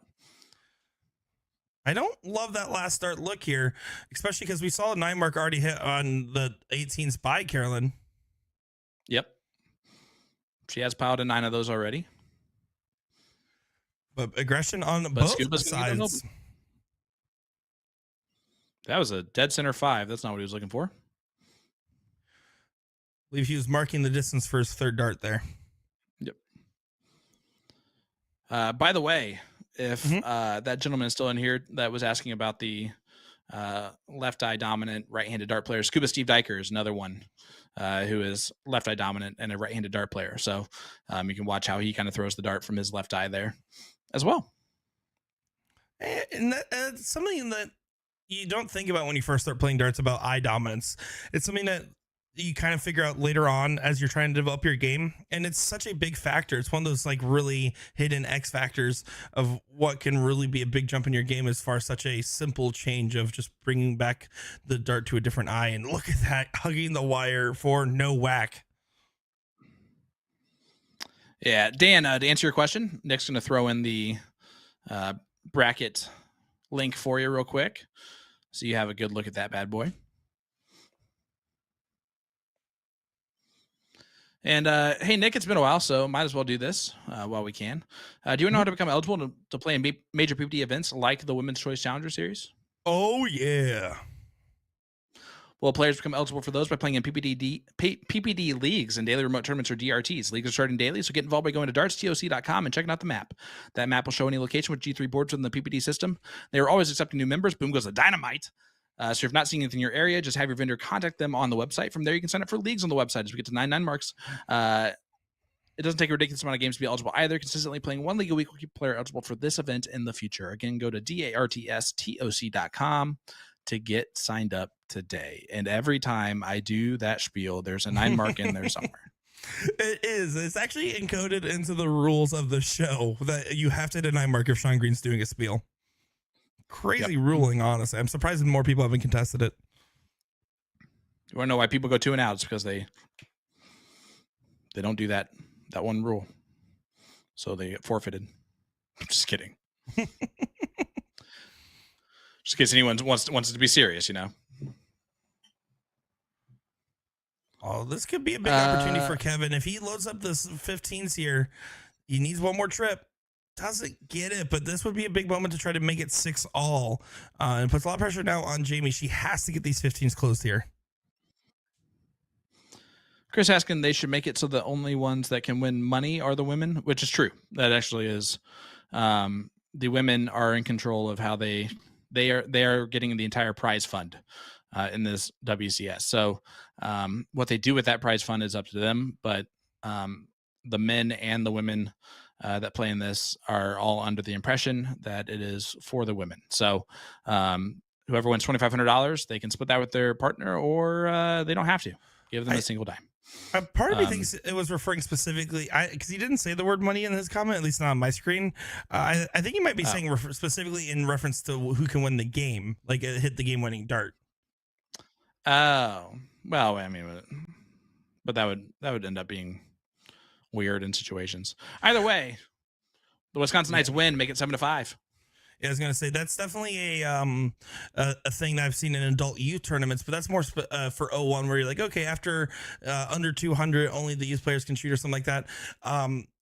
I don't love that last start look here, especially because we saw a 9 mark already hit on the 18s by Carolyn.
Yep. She has piled in 9 of those already.
But aggression on both
Scuba's
sides.
That was a dead center 5. That's not what he was looking for.
I believe he was marking the distance for his 3rd dart there.
Yep. By the way, if that gentleman is still in here that was asking about the left eye dominant right-handed dart player. Scuba Steve Diker is another one who is left eye dominant and a right-handed dart player. So you can watch how he kind of throws the dart from his left eye there as well.
And that's something that you don't think about when you first start playing darts about eye dominance. It's something that you kind of figure out later on as you're trying to develop your game. And it's such a big factor. It's one of those like really hidden X factors of what can really be a big jump in your game as far as such a simple change of just bringing back the dart to a different eye. And look at that, hugging the wire for Nowak.
Yeah, Dan, to answer your question, Nick's going to throw in the bracket link for you real quick, so you have a good look at that bad boy. And hey, Nick, it's been a while, so might as well do this while we can. Do you know how to become eligible to play in major PPD events like the Women's Choice Challenger Series?
Oh, yeah.
Well, players become eligible for those by playing in PPD leagues and daily remote tournaments or DRTs. Leagues are starting daily, so get involved by going to dartstoc.com and checking out the map. That map will show any location with G3 boards within the PPD system. They are always accepting new members. Boom goes the dynamite. So if you're not seeing anything in your area, just have your vendor contact them on the website. From there, you can sign up for leagues on the website as we get to 99 marks. It doesn't take a ridiculous amount of games to be eligible either. Consistently playing one league a week will keep a player eligible for this event in the future. Again, go to dartstoc.com to get signed up today. And every time I do that spiel, there's a 9 mark in there somewhere.
It is. It's actually encoded into the rules of the show that you have to hit a 9 mark if Sean Green's doing a spiel. Crazy ruling, honestly. I'm surprised more people haven't contested it.
You want to know why people go 2 and out? It's because they don't do that one rule. So they get forfeited. Just kidding. Just in case anyone wants it to be serious, you know.
Oh, this could be a big opportunity for Kevin. If he loads up this 15s here, he needs one more trip. Doesn't get it, but this would be a big moment to try to make it 6 all. And puts a lot of pressure now on Jami. She has to get these 15s closed here.
Chris asking they should make it so the only ones that can win money are the women, which is true. That actually is. The women are in control of how they are getting the entire prize fund in this WCS. So what they do with that prize fund is up to them. But the men and the women that play in this are all under the impression that it is for the women. So whoever wins $2,500, they can split that with their partner, or they don't have to give them a single dime.
Part of me thinks it was referring specifically, because he didn't say the word money in his comment, at least not on my screen. I think he might be saying specifically in reference to who can win the game, like hit the game-winning dart.
Oh, well, I mean, but that would end up being weird in situations. Either way, the Wisconsin Knights win, make it 7-5.
Yeah, I was gonna say that's definitely a thing that I've seen in adult youth tournaments, but that's more for 01, where you're like, okay, after under 200, only the youth players can shoot or something like that.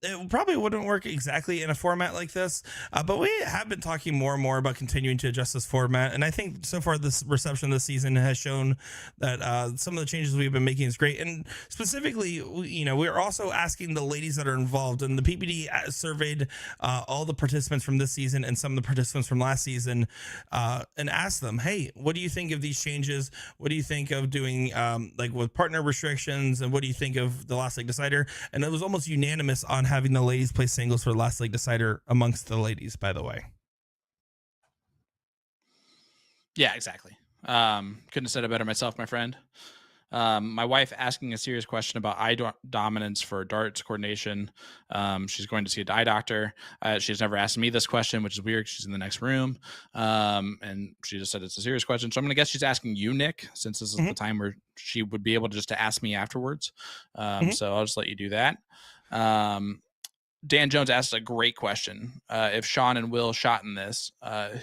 It probably wouldn't work exactly in a format like this, but we have been talking more and more about continuing to adjust this format, and I think so far this reception this season has shown that some of the changes we've been making is great. And specifically, you know, we're also asking the ladies that are involved, and the PPD surveyed all the participants from this season and some of the participants from last season, and asked them, hey, what do you think of these changes? What do you think of doing like with partner restrictions, and what do you think of the last leg decider? And it was almost unanimous on having the ladies play singles for the last leg decider amongst the ladies, by the way.
Yeah, exactly. Couldn't have said it better myself, my friend. My wife asking a serious question about eye dominance for darts coordination. She's going to see a eye doctor. She's never asked me this question, which is weird. She's in the next room. And she just said it's a serious question. So I'm going to guess she's asking you, Nick, since this is the time where she would be able to just to ask me afterwards. So I'll just let you do that. Dan Jones asked a great question. If Sean and Will shot in this,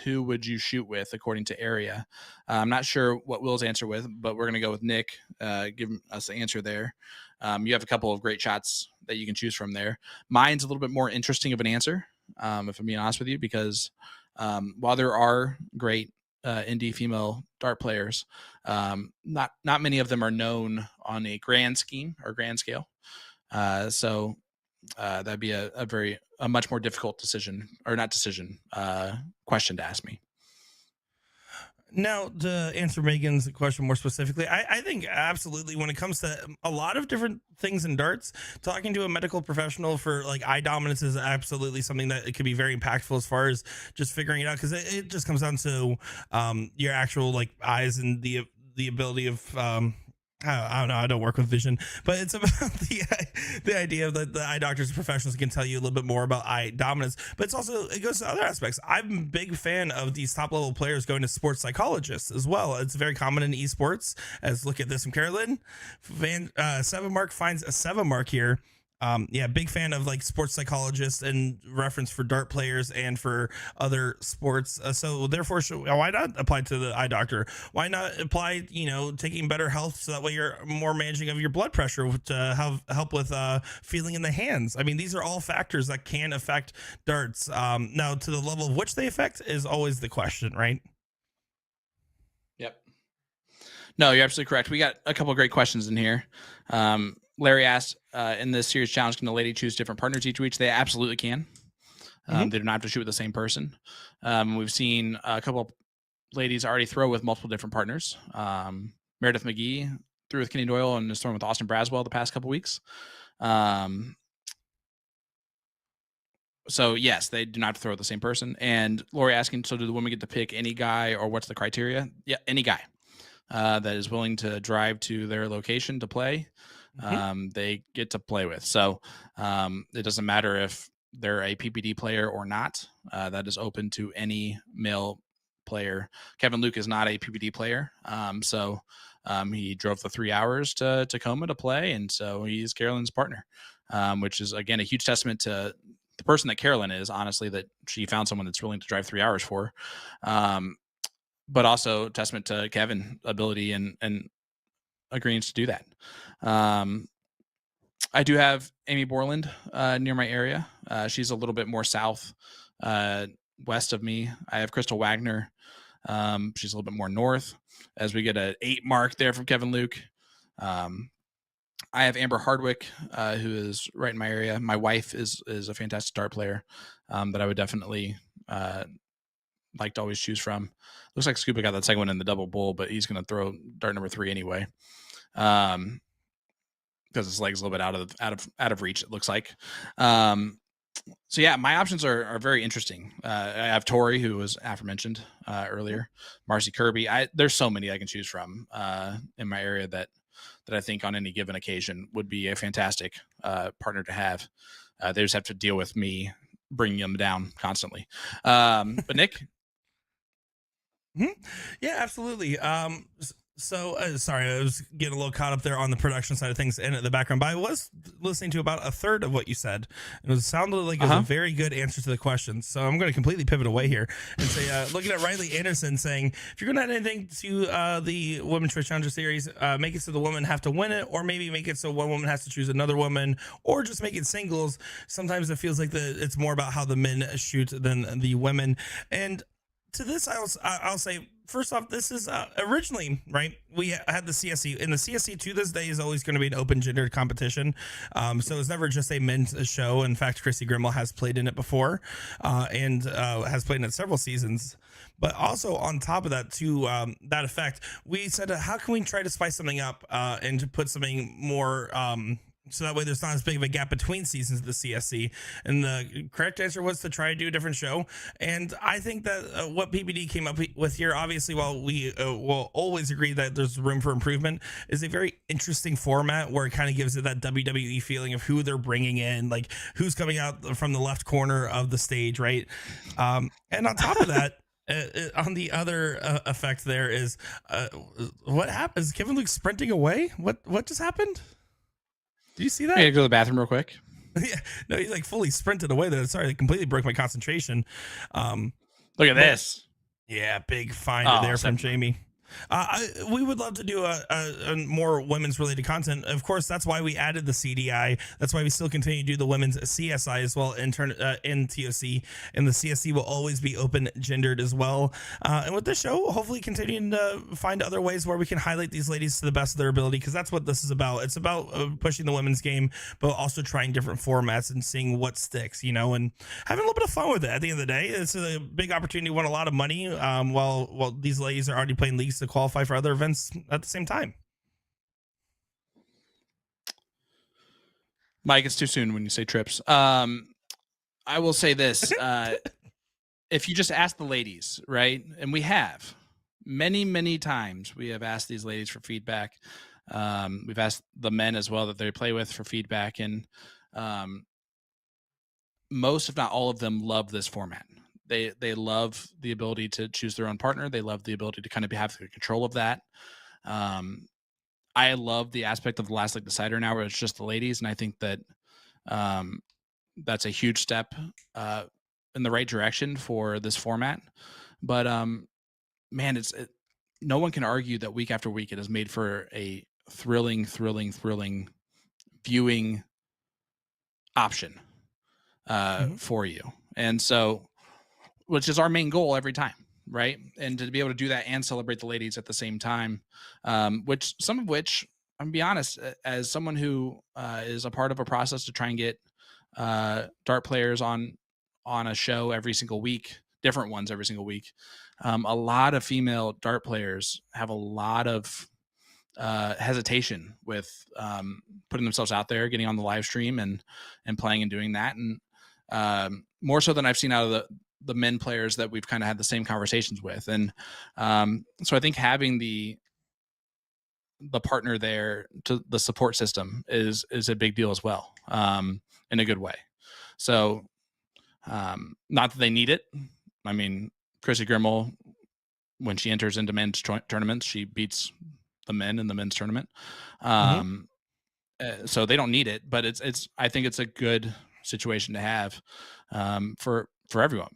who would you shoot with according to area? I'm not sure what Will's answer with, but we're going to go with Nick, giving us the answer there. You have a couple of great shots that you can choose from there. Mine's a little bit more interesting of an answer, if I'm being honest with you, because while there are great indie female dart players, not many of them are known on a grand scheme or grand scale. So that'd be a very a much more difficult question to ask me.
Now, to answer Megan's question more specifically, I think absolutely when it comes to a lot of different things in darts, talking to a medical professional for like eye dominance is absolutely something that it could be very impactful as far as just figuring it out, because it just comes down to your actual like eyes and the ability of I don't know. I don't work with vision, but it's about the idea of that the eye doctors and professionals can tell you a little bit more about eye dominance. But it's also, it goes to other aspects. I'm a big fan of these top level players going to sports psychologists as well. It's very common in esports. As look at this from Carolyn, Seven Mark finds a 7 mark here. Yeah, big fan of like sports psychologists and reference for dart players and for other sports. So therefore, why not apply to the eye doctor? Why not apply, taking better health so that way you're more managing of your blood pressure to help with feeling in the hands. I mean, these are all factors that can affect darts. Now, to the level of which they affect is always the question, right?
Yep. No, you're absolutely correct. We got a couple of great questions in here. Larry asked, in this series challenge, can the lady choose different partners each week? They absolutely can. They do not have to shoot with the same person. We've seen a couple of ladies already throw with multiple different partners. Meredith McGee threw with Kenny Doyle and is throwing with Austin Braswell the past couple weeks. So yes, they do not have to throw with the same person. And Lori asking, so do the women get to pick any guy, or what's the criteria? Yeah, any guy that is willing to drive to their location to play. They get to play with. So it doesn't matter if they're a PPD player or not. That is open to any male player. Kevin Luke is not a PPD player. So he drove the 3 hours to Tacoma to play. And so he's Carolyn's partner, which is, again, a huge testament to the person that Carolyn is, honestly, that she found someone that's willing to drive 3 hours for. But also testament to Kevin's ability and agreeing to do that. I do have Amy Borland near my area. She's a little bit more south west of me. I have Crystal Wagner. She's a little bit more north, as we get an 8 mark there from Kevin Luke. I have Amber Hardwick, who is right in my area. My wife is a fantastic dart player that I would definitely like to always choose from. Looks like Scuba got that second one in the double bull, but he's going to throw dart number 3 anyway. Because his leg's a little bit out of reach, it looks like. So yeah, my options are very interesting. I have Tori, who was aforementioned earlier, Marcy Kirby. There's so many I can choose from in my area that I think on any given occasion would be a fantastic partner to have. They just have to deal with me bringing them down constantly. But Nick.
Yeah, absolutely. So sorry, I was getting a little caught up there on the production side of things and the background, but I was listening to about a third of what you said. It sounded like it was a very good answer to the question. So I'm going to completely pivot away here and say, looking at Riley Anderson saying, if you're going to add anything to the Women's Choice Challenger Series, make it so the women have to win it, or maybe make it so one woman has to choose another woman, or just make it singles. Sometimes it feels like it's more about how the men shoot than the women. And to this, I'll say, first off, this is originally, right, we had the CSC, and the CSC to this day is always going to be an open gendered competition. So it's never just a men's show. In fact, Chrissy Grimmel has played in it before and has played in it several seasons. But also on top of that, to that effect, we said, how can we try to spice something up and to put something more so that way there's not as big of a gap between seasons of the CSC. And the correct answer was to try to do a different show. And I think that what PPD came up with here, obviously, while we will always agree that there's room for improvement, is a very interesting format where it kind of gives it that WWE feeling of who they're bringing in, like who's coming out from the left corner of the stage, right? And on top of that, on the other effect there is what happens? Kevin Luke sprinting away? What just happened? Do you see that?
I gotta go to the bathroom real quick.
Yeah, no, he like fully sprinted away there. Sorry, it completely broke my concentration.
Look at this.
Yeah, big find there from Jami. We would love to do a more women's related content. Of course, that's why we added the CDI. That's why we still continue to do the women's CSI as well in TOC, and the CSC will always be open gendered as well. And with this show, hopefully continuing to find other ways where we can highlight these ladies to the best of their ability, because that's what this is about. It's about pushing the women's game, but also trying different formats and seeing what sticks, and having a little bit of fun with it. At the end of the day, it's a big opportunity to win a lot of money while these ladies are already playing leagues to qualify for other events at the same time.
Mike, it's too soon when you say trips. I will say this. If you just ask the ladies, right? And we have many times we have asked these ladies for feedback. We've asked the men as well that they play with for feedback. And most, if not all of them, love this format. They love the ability to choose their own partner. They love the ability to kind of have control of that. I love the aspect of the Last League Decider now where it's just the ladies. And I think that that's a huge step in the right direction for this format. But man, no one can argue that week after week it is made for a thrilling viewing option for you. And so, which is our main goal every time, right? And to be able to do that and celebrate the ladies at the same time, which I'm gonna be honest, as someone who is a part of a process to try and get dart players on a show every single week, different ones every single week. A lot of female dart players have a lot of hesitation with putting themselves out there, getting on the live stream and playing and doing that. And more so than I've seen out of the men players that we've kind of had the same conversations with. And so I think having the partner there to the support system is a big deal as well, in a good way. So not that they need it. I mean, Chrissy Grimmel, when she enters into men's tournaments, she beats the men in the men's tournament. So they don't need it, but I think it's a good situation to have for everyone.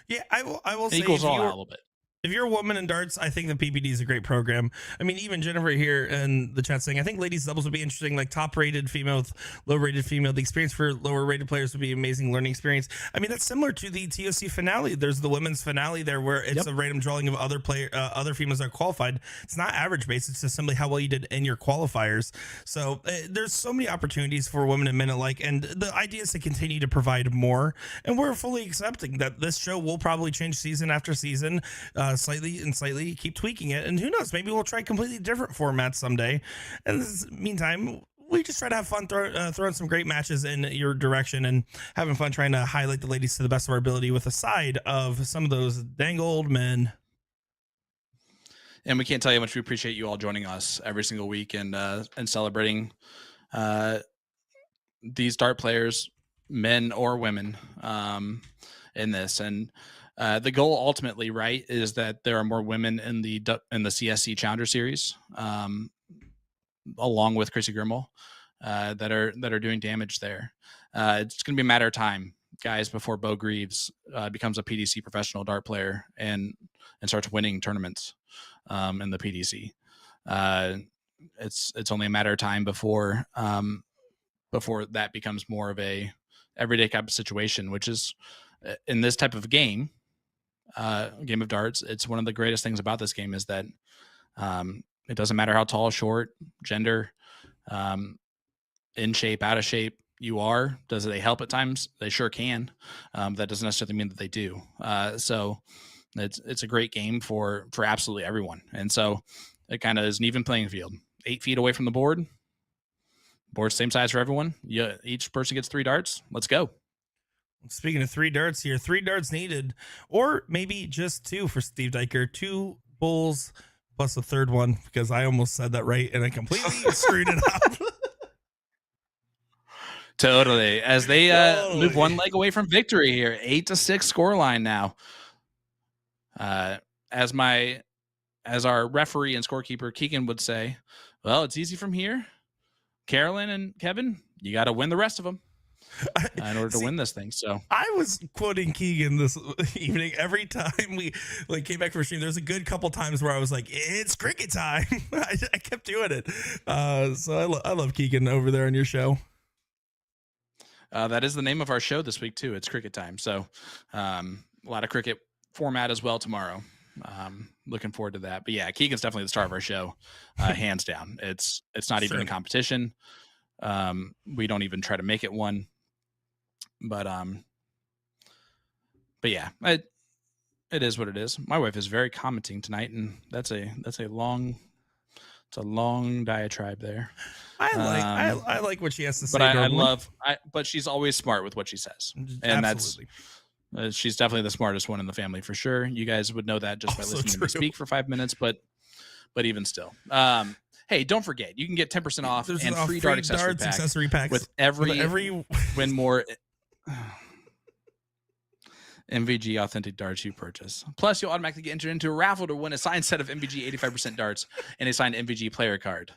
Yeah, I will
It
say
equals all out a little bit.
If you're a woman in darts, I think the PPD is a great program. I mean, even Jennifer here in the chat saying, I think ladies doubles would be interesting, like top-rated female with low-rated female. The experience for lower-rated players would be an amazing learning experience. I mean, that's similar to the TOC finale. There's the women's finale there where it's a random drawing of other females that are qualified. It's not average-based. It's just simply how well you did in your qualifiers. So there's so many opportunities for women and men alike, and the idea is to continue to provide more. And we're fully accepting that this show will probably change season after season, slightly, keep tweaking it, and who knows, maybe we'll try completely different formats someday. And in the meantime, we just try to have fun throwing some great matches in your direction and having fun trying to highlight the ladies to the best of our ability with a side of some of those dang old men.
And we can't tell you how much we appreciate you all joining us every single week and celebrating these dart players, men or women, in this. And the goal ultimately, right, is that there are more women in the CSC Challenger Series, along with Chrissy Grimmel, that are doing damage there. It's going to be a matter of time, guys, before Bo Greaves becomes a PDC professional dart player and starts winning tournaments in the PDC. It's only a matter of time before that becomes more of a everyday type of situation, which is in this type of game of darts. It's one of the greatest things about this game is that it doesn't matter how tall, short, gender, in shape, out of shape you are. Does they help at times? They sure can. That doesn't necessarily mean that they do. So it's a great game for absolutely everyone. And so it kind of is an even playing field. 8 feet away from the board. Board's same size for everyone. Each person gets 3 darts. Let's go.
Speaking of 3 darts here, 3 darts needed, or maybe just 2 for Steve Diker. 2 bulls plus a third one, because I almost said that right and I completely screwed it up.
Totally. As they move one leg away from victory here, 8-6 scoreline now. As our referee and scorekeeper Keegan would say, well, it's easy from here. Carolyn and Kevin, you got to win the rest of them. in order to
See,
win this thing. So
I was quoting Keegan this evening. Every time we came back from stream, there's a good couple times where I was like, "It's cricket time." I kept doing it. So I love Keegan over there on your show.
that is the name of our show this week too. It's cricket time. So a lot of cricket format as well tomorrow. Looking forward to that. But yeah, Keegan's definitely the star of our show, hands down. It's not even a competition. We don't even try to make it one. But yeah, it is what it is. My wife is very commenting tonight, and that's a long diatribe there.
I like what she has to say.
But but she's always smart with what she says, and
Absolutely.
she's definitely the smartest one in the family for sure. You guys would know that just by listening to me speak for 5 minutes, but even still. Hey, don't forget, you can get 10% off and free dart accessory packs with every win more MVG authentic darts you purchase. Plus, you'll automatically get entered into a raffle to win a signed set of MVG 85% darts and a signed MVG player card.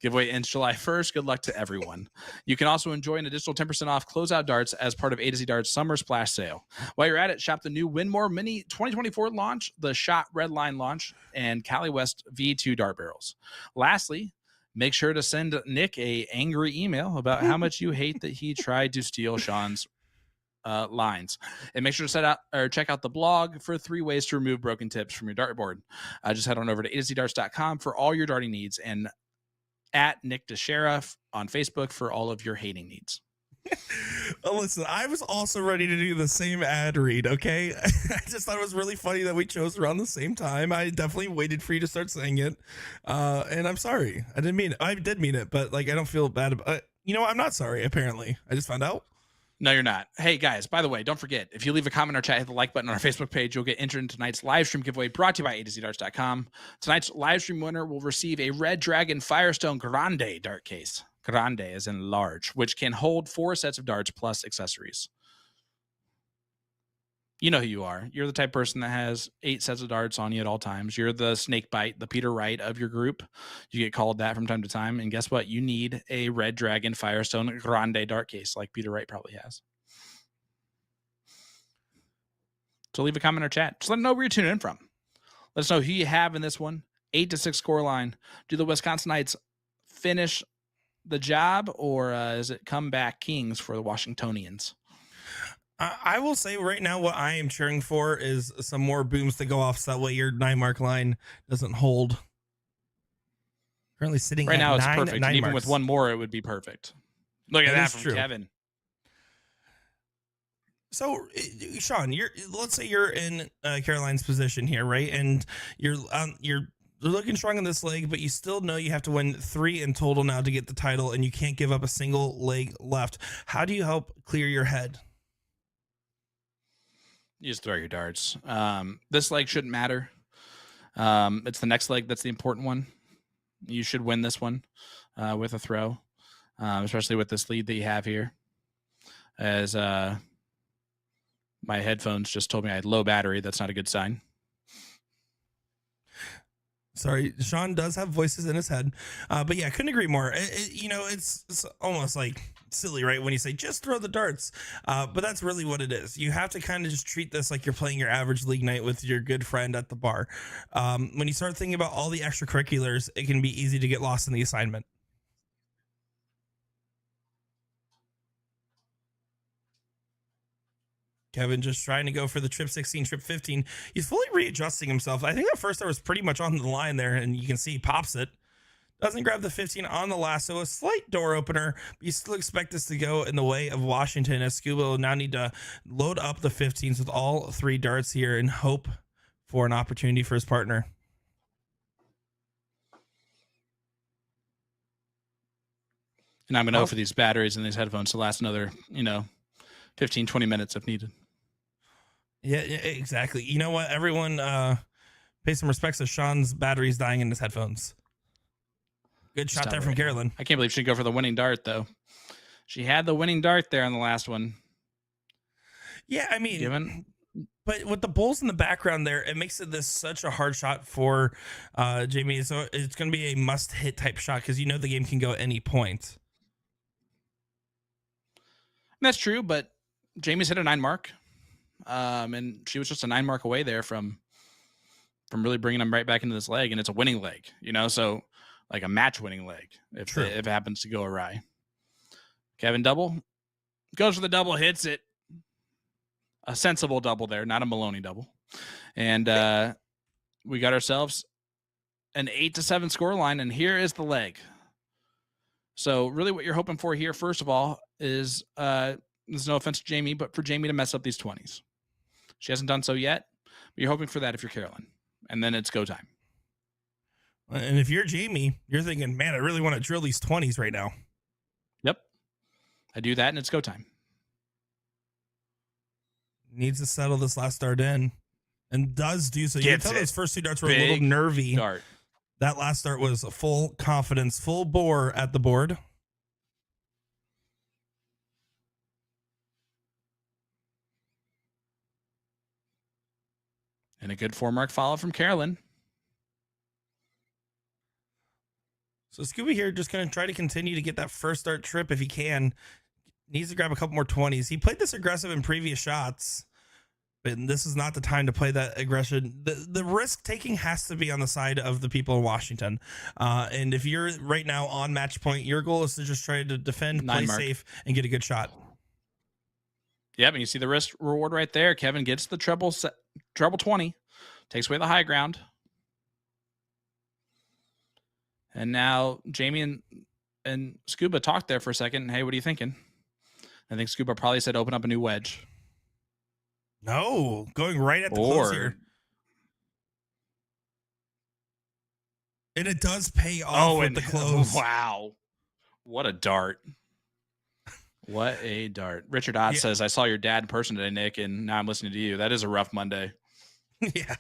Giveaway ends July 1st. Good luck to everyone. You can also enjoy an additional 10% off closeout darts as part of A to Z Darts Summer Splash Sale. While you're at it, shop the new Winmore Mini 2024 launch, the Shot Red Line launch, and Cali West V2 dart barrels. Lastly, make sure to send Nick a angry email about how much you hate that he tried to steal Sean's lines, and make sure to check out the blog for 3 ways to remove broken tips from your dartboard. Just head on over to azdarts.com for all your darting needs, and at Nick DeShera on Facebook for all of your hating needs.
Listen, I was also ready to do the same ad read. Okay, I just thought it was really funny that we chose around the same time. I definitely waited for you to start saying it, and I'm sorry. I didn't mean it. I did mean it, but I don't feel bad about it. You know, I'm not sorry. Apparently, I just found out.
No, you're not. Hey, guys, by the way, don't forget, if you leave a comment or chat, hit the like button on our Facebook page, you'll get entered into tonight's live stream giveaway brought to you by A2ZDarts.com. Tonight's live stream winner will receive a Red Dragon Firestone Grande dart case. Grande as in large, which can hold 4 sets of darts plus accessories. You know who you are. You're the type of person that has 8 sets of darts on you at all times. You're the snake bite, the Peter Wright of your group. You get called that from time to time. And guess what? You need a Red Dragon Firestone Grande dart case like Peter Wright probably has. So leave a comment or chat. Just let them know where you're tuning in from. Let us know who you have in this one. 8-6 score line. Do the Wisconsinites finish the job, or is it comeback kings for the Washingtonians?
I will say right now what I am cheering for is some more booms to go off so that way your 9-mark line doesn't hold. Currently sitting
right
at
now, it's
9,
perfect. And even with one more, it would be perfect. Look at that from
true.
Kevin.
So, Sean, let's say you're in Caroline's position here, right? And you're looking strong on this leg, but you still know you have to win 3 in total now to get the title, and you can't give up a single leg left. How do you help clear your head?
You just throw your darts. This leg shouldn't matter. It's the next leg that's the important one. You should win this one with a throw, especially with this lead that you have here. As my headphones just told me I had low battery. That's not a good sign.
Sorry, Sean does have voices in his head, but yeah, I couldn't agree more. It's almost like silly, right? When you say just throw the darts, but that's really what it is. You have to kind of just treat this like you're playing your average league night with your good friend at the bar. When you start thinking about all the extracurriculars, it can be easy to get lost in the assignment. Kevin just trying to go for the trip 16, trip 15. He's fully readjusting himself. I think at first I was pretty much on the line there, and you can see he pops it. Doesn't grab the 15 on the last, so a slight door opener. But you still expect this to go in the way of Washington, as Scuba will now need to load up the 15s with all 3 darts here and hope for an opportunity for his partner.
And I'm going to go for these batteries and these headphones to last another, 15, 20 minutes if needed.
Yeah, exactly. You know what? Everyone pay some respects to Sean's batteries dying in his headphones. Good shot there from Carolyn.
I can't believe she didn't go for the winning dart, though. She had the winning dart there on the last one.
Yeah, I mean, but with the Bulls in the background there, it makes it such a hard shot for Jami. So it's going to be a must-hit type shot because the game can go at any point.
That's true, but Jamie's hit a 9 mark. And she was just a 9 mark away there from really bringing him right back into this leg, and it's a winning leg, so like a match winning leg if it happens to go awry. Kevin double goes for the double, hits it. A sensible double there, not a Maloney double. And we got ourselves an 8-7 score line, and here is the leg. So really what you're hoping for here, first of all, is there's no offense to Jamie, but for Jamie to mess up these 20s. She hasn't done so yet, but you're hoping for that if you're Carolyn. And then it's go time.
And if you're Jamie, you're thinking, man, I really want to drill these 20s right now.
Yep. I do that, and it's go time.
Needs to settle this last dart in, and does do so. You can tell those first 2 darts were a little nervy.
Dart.
That last dart was full confidence, full bore at the board.
And a good 4-mark follow from Carolyn.
So Scooby here just going to try to continue to get that first dart trip if he can. Needs to grab a couple more 20s. He played this aggressive in previous shots, but this is not the time to play that aggression. The risk taking has to be on the side of the people in Washington. And if you're right now on match point, your goal is to just try to defend, play safe, and get a good shot.
Yep, and you see the risk reward right there. Kevin gets the treble 20, takes away the high ground. And now Jamie and Scuba talked there for a second. Hey, what are you thinking? I think Scuba probably said open up a new wedge.
No, going right at the close here. And it does pay off with the close.
Wow. What a dart. What a dart. Richard Ott says, I saw your dad in person today, Nick, and now I'm listening to you. That is a rough Monday.
Yeah.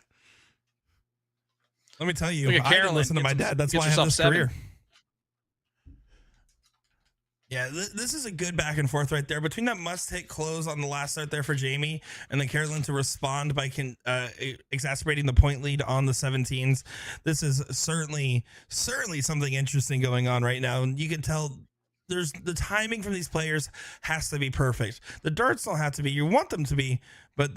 Let me tell you, I didn't listen to my dad. That's why I have this career. Yeah, this is a good back and forth right there between that must-hit close on the last start there for Jamie and then Carolyn to respond by exacerbating the point lead on the 17s. This is certainly something interesting going on right now. And you can tell there's the timing from these players has to be perfect. The darts don't have to be. You want them to be, but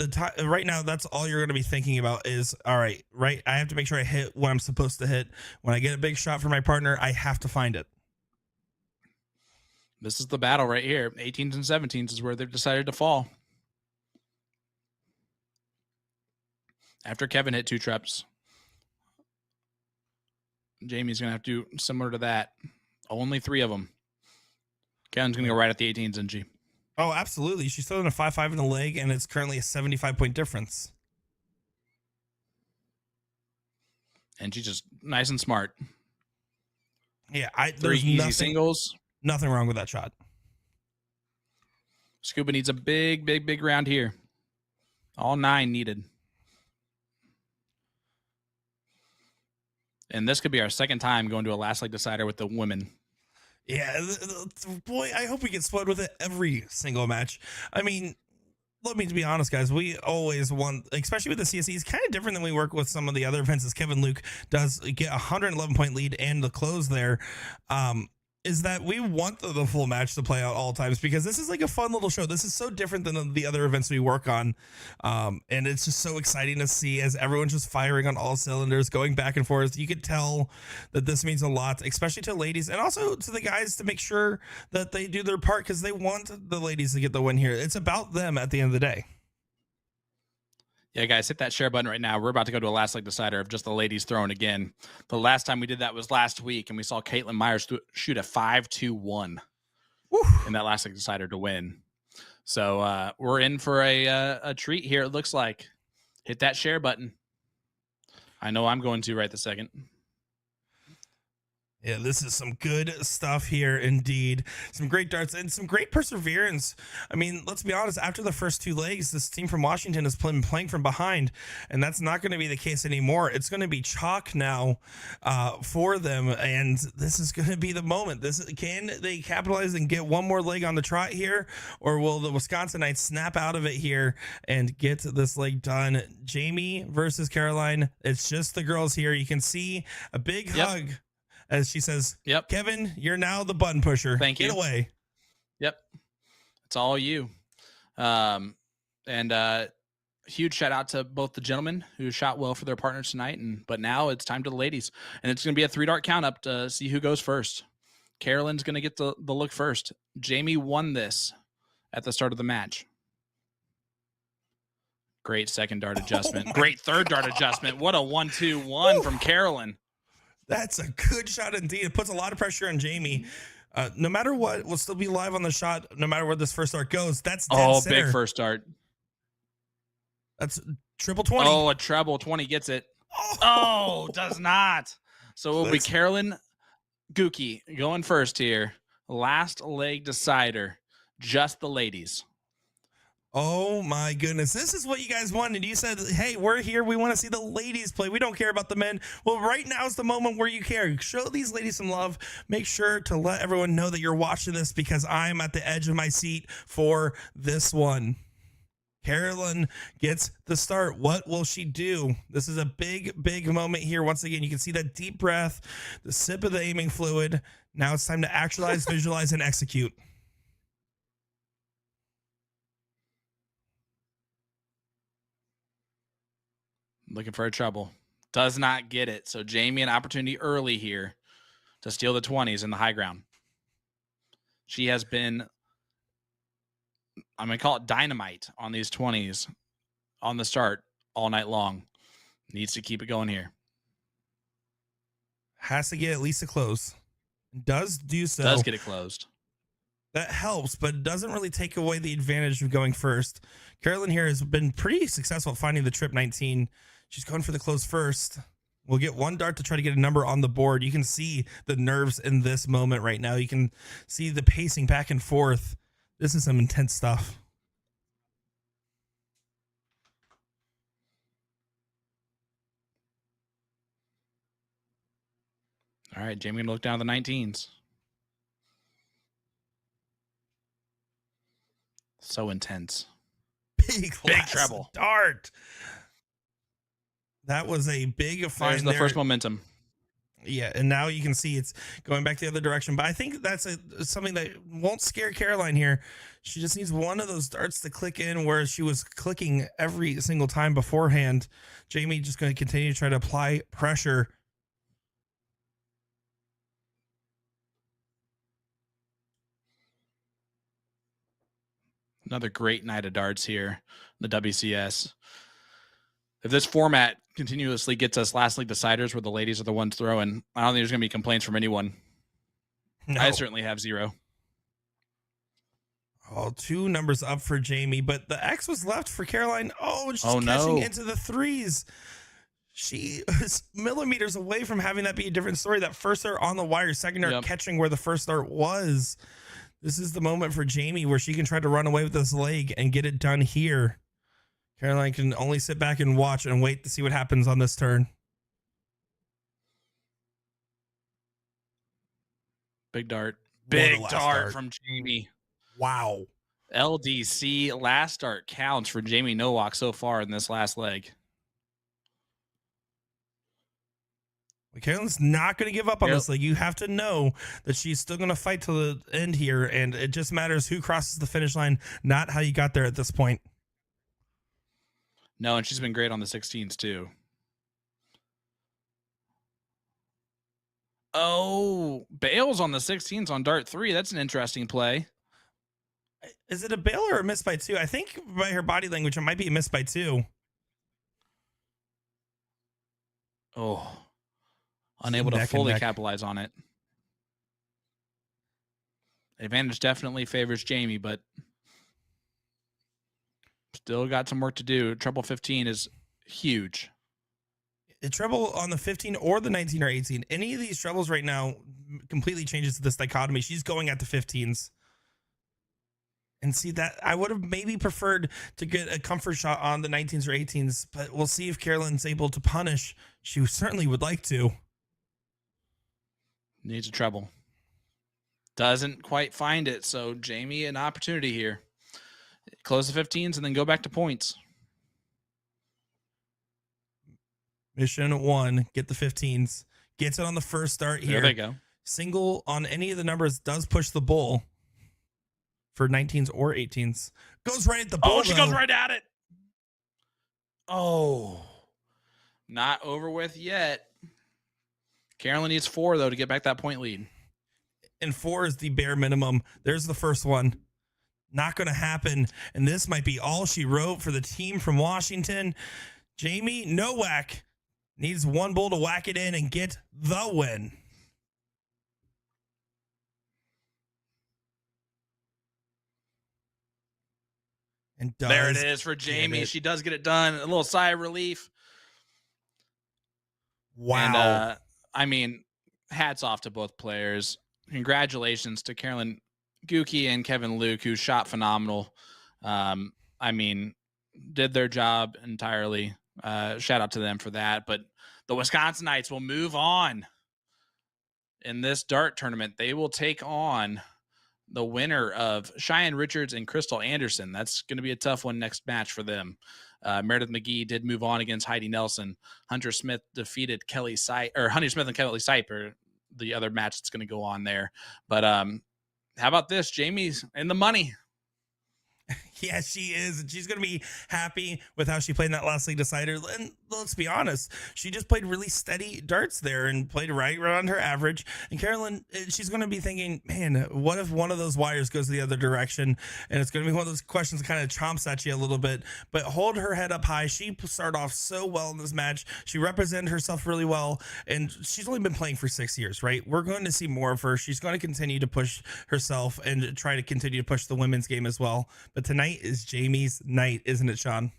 right now that's all you're going to be thinking about is, all right, I have to make sure I hit what I'm supposed to hit. When I get a big shot for my partner, I have to find it.
This is the battle right here. 18s and 17s is where they've decided to fall. After Kevin hit 2 treps, Jamie's going to have to do similar to that. Only 3 of them. Kevin's going to go right at the 18s, isn't she?
Oh, absolutely. She's still in a 5-5 in the leg, and it's currently a 75-point difference.
And she's just nice and smart.
Yeah,
3 easy singles.
Nothing wrong with that shot.
Scuba needs a big round here. All 9 needed. And this could be our second time going to a last leg decider with the women.
Yeah, boy, I hope we get split with it every single match. I mean, let me be honest, guys. We always want, especially with the CSE, it's kind of different than we work with some of the other events. As Kevin Luke does get a 111-point lead and the close there. Is that we want the full match to play out all times because this is like a fun little show. This is so different than the other events we work on. And it's just so exciting to see as everyone's just firing on all cylinders, going back and forth. You could tell that this means a lot, especially to ladies and also to the guys to make sure that they do their part because they want the ladies to get the win here. It's about them at the end of the day.
Yeah, guys, hit that share button right now. We're about to go to a last leg decider of just the ladies throwing again. The last time we did that was last week, and we saw Caitlin Myers shoot a 5-2-1 in that last leg decider to win. So we're in for a treat here, it looks like. Hit that share button. I know I'm going to right this second.
Yeah, this is some good stuff here indeed. Some great darts and some great perseverance. I mean, let's be honest, after the first 2 legs, this team from Washington has been playing from behind, and that's not going to be the case anymore. It's going to be chalk now for them, and this is going to be the moment. Can they capitalize and get one more leg on the trot here, or will the Wisconsinites snap out of it here and get this leg done? Jamie versus Caroline. It's just the girls here. You can see a big hug. As she says,
"Yep,
Kevin, you're now the button pusher.
Thank you.
Get away."
Yep. It's all you. And huge shout out to both the gentlemen who shot well for their partners tonight. But now it's time to the ladies. And it's going to be a 3-dart count up to see who goes first. Carolyn's going to get the look first. Jami won this at the start of the match. Great second dart adjustment. Great third dart adjustment. What a 1-2-1 from Carolyn.
That's a good shot indeed. It puts a lot of pressure on Jami. No matter what, we'll still be live on the shot no matter where this first dart goes. That's dead center.
Big first dart.
That's triple 20.
Oh, a treble 20 gets it. Oh, does not. So it will be Carolyn Ngugi going first here. Last leg decider. Just the ladies.
Oh my goodness. This is what you guys wanted. You said, hey, we're here. We want to see the ladies play. We don't care about the men. Well, right now is the moment where you care. Show these ladies some love. Make sure to let everyone know that you're watching this because I'm at the edge of my seat for this one. Carolyn gets the start. What will she do? This is a big moment here. Once again, you can see that deep breath, the sip of the aiming fluid. Now it's time to actualize, visualize, and execute.
Looking for a treble. Does not get it. So Jami an opportunity early here to steal the 20s in the high ground. She has been, I'm going to call it dynamite on these 20s on the start all night long. Needs to keep it going here.
Has to get at least a close. Does do so.
Does get it closed.
That helps, but it doesn't really take away the advantage of going first. Carolyn here has been pretty successful at finding the trip 19. She's going for the close first. We'll get one dart to try to get a number on the board. You can see the nerves in this moment right now. You can see the pacing back and forth. This is some intense stuff.
All right, Jami going to look down at the 19s. So intense.
Big
treble.
Dart. That was a big find.
There's the first momentum.
Yeah, and now you can see it's going back the other direction. But I think that's something that won't scare Caroline here. She just needs one of those darts to click in where she was clicking every single time beforehand. Jami just going to continue to try to apply pressure.
Another great night of darts here, the WCS. If this format continuously gets us last league deciders where the ladies are the ones throwing, I don't think there's going to be complaints from anyone.
No.
I certainly have 0.
Oh, 2 numbers up for Jami, but the X was left for Caroline. Oh, she's catching into the 3s. She is millimeters away from having that be a different story. That first dart on the wire, second dart catching where the first dart was. This is the moment for Jami where she can try to run away with this leg and get it done here. Caroline can only sit back and watch and wait to see what happens on this turn.
Big dart. Big dart from Jami.
Wow.
LDC last dart counts for Jami Nowak so far in this last leg.
Carolyn's not going to give up on this leg. You have to know that she's still going to fight to the end here, and it just matters who crosses the finish line, not how you got there at this point.
No, and she's been great on the 16s too. Oh, bails on the 16s on dart 3. That's an interesting play.
Is it a bail or a miss by 2? I think by her body language, it might be a miss by 2.
Oh, unable to fully capitalize on it. Advantage definitely favors Jami, but still got some work to do. Treble 15 is huge.
A treble on the 15 or the 19 or 18. Any of these trebles right now completely changes this dichotomy. She's going at the 15s. And see that I would have maybe preferred to get a comfort shot on the 19s or 18s, but we'll see if Carolyn's able to punish. She certainly would like to.
Needs a treble. Doesn't quite find it. So Jami, an opportunity here. Close the 15s and then go back to points.
Mission 1, get the 15s. Gets it on the first start here.
There they go.
Single on any of the numbers does push the bull. for 19s or 18s. Goes right at the
Oh,
ball.
she
though.
goes right at it. Oh, not over with yet. Carolyn needs 4, though, to get back that point lead.
And 4 is the bare minimum. There's the first one. Not going to happen. And this might be all she wrote for the team from Washington. Jami Nowak needs one bull to whack it in and get the win. And
there it is for Jami. She does get it done. A little sigh of relief.
Wow.
And, I mean, hats off to both players. Congratulations to Carolyn Ngugi and Kevin Luke, who shot phenomenal. I mean, did their job entirely. Shout out to them for that. But the Wisconsinites will move on in this dart tournament. They will take on the winner of Cheyenne Richards and Crystal Anderson. That's going to be a tough one next match for them. Meredith McGee did move on against Heidi Nelson. Hunter Smith defeated Hunter Smith and Kelly Siper, the other match that's going to go on there. But how about this? Jami's in the money.
Yeah, she is. And she's going to be happy with how she played in that last league decider. And let's be honest, she just played really steady darts there and played right around her average. And Carolyn, she's going to be thinking, man, what if one of those wires goes the other direction? And it's going to be one of those questions that kind of chomps at you a little bit. But hold her head up high. She started off so well in this match. She represented herself really well. And she's only been playing for 6 years, right? We're going to see more of her. She's going to continue to push herself and try to continue to push the women's game as well. But tonight is Jami's night, isn't it, Sean?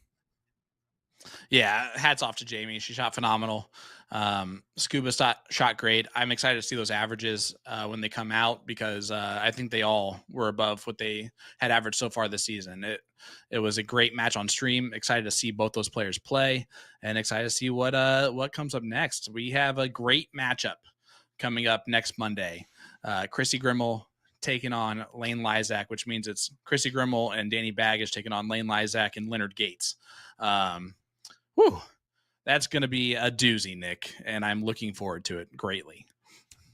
Yeah, hats off to Jami. She shot phenomenal. Scuba shot great. I'm excited to see those averages when they come out, because I think they all were above what they had averaged so far this season. It was a great match on stream. Excited to see both those players play, and excited to see what comes up next. We have a great matchup coming up next Monday. Chrissy Grimmel taking on Lane Lysak, which means it's Chrissy Grimmel and Danny Baggage taking on Lane Lysak and Leonard Gates. That's going to be a doozy, Nick, and I'm looking forward to it greatly.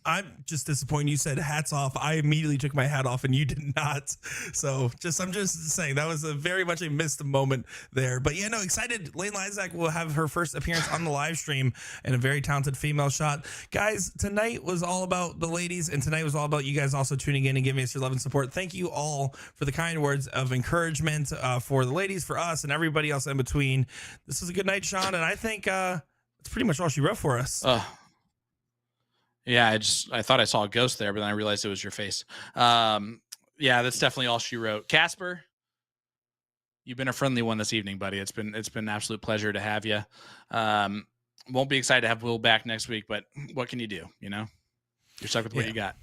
I'm just disappointed. You said hats off. I immediately took my hat off and you did not. So I'm just saying that was very much a missed moment there. But yeah, no, excited. Lane Lysak will have her first appearance on the live stream, and a very talented female shot. Guys, tonight was all about the ladies, and tonight was all about you guys also tuning in and giving us your love and support. Thank you all for the kind words of encouragement for the ladies, for us, and everybody else in between. This was a good night, Sean, and I think that's pretty much all she wrote for us.
Yeah, I thought I saw a ghost there, but then I realized it was your face. Yeah, that's definitely all she wrote. Casper, you've been a friendly one this evening, buddy. It's been an absolute pleasure to have you. Won't be excited to have Will back next week, but what can you do? You know, you're stuck with what you got.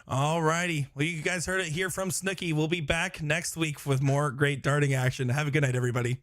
All righty. Well, you guys heard it here from Snooki. We'll be back next week with more great darting action. Have a good night, everybody.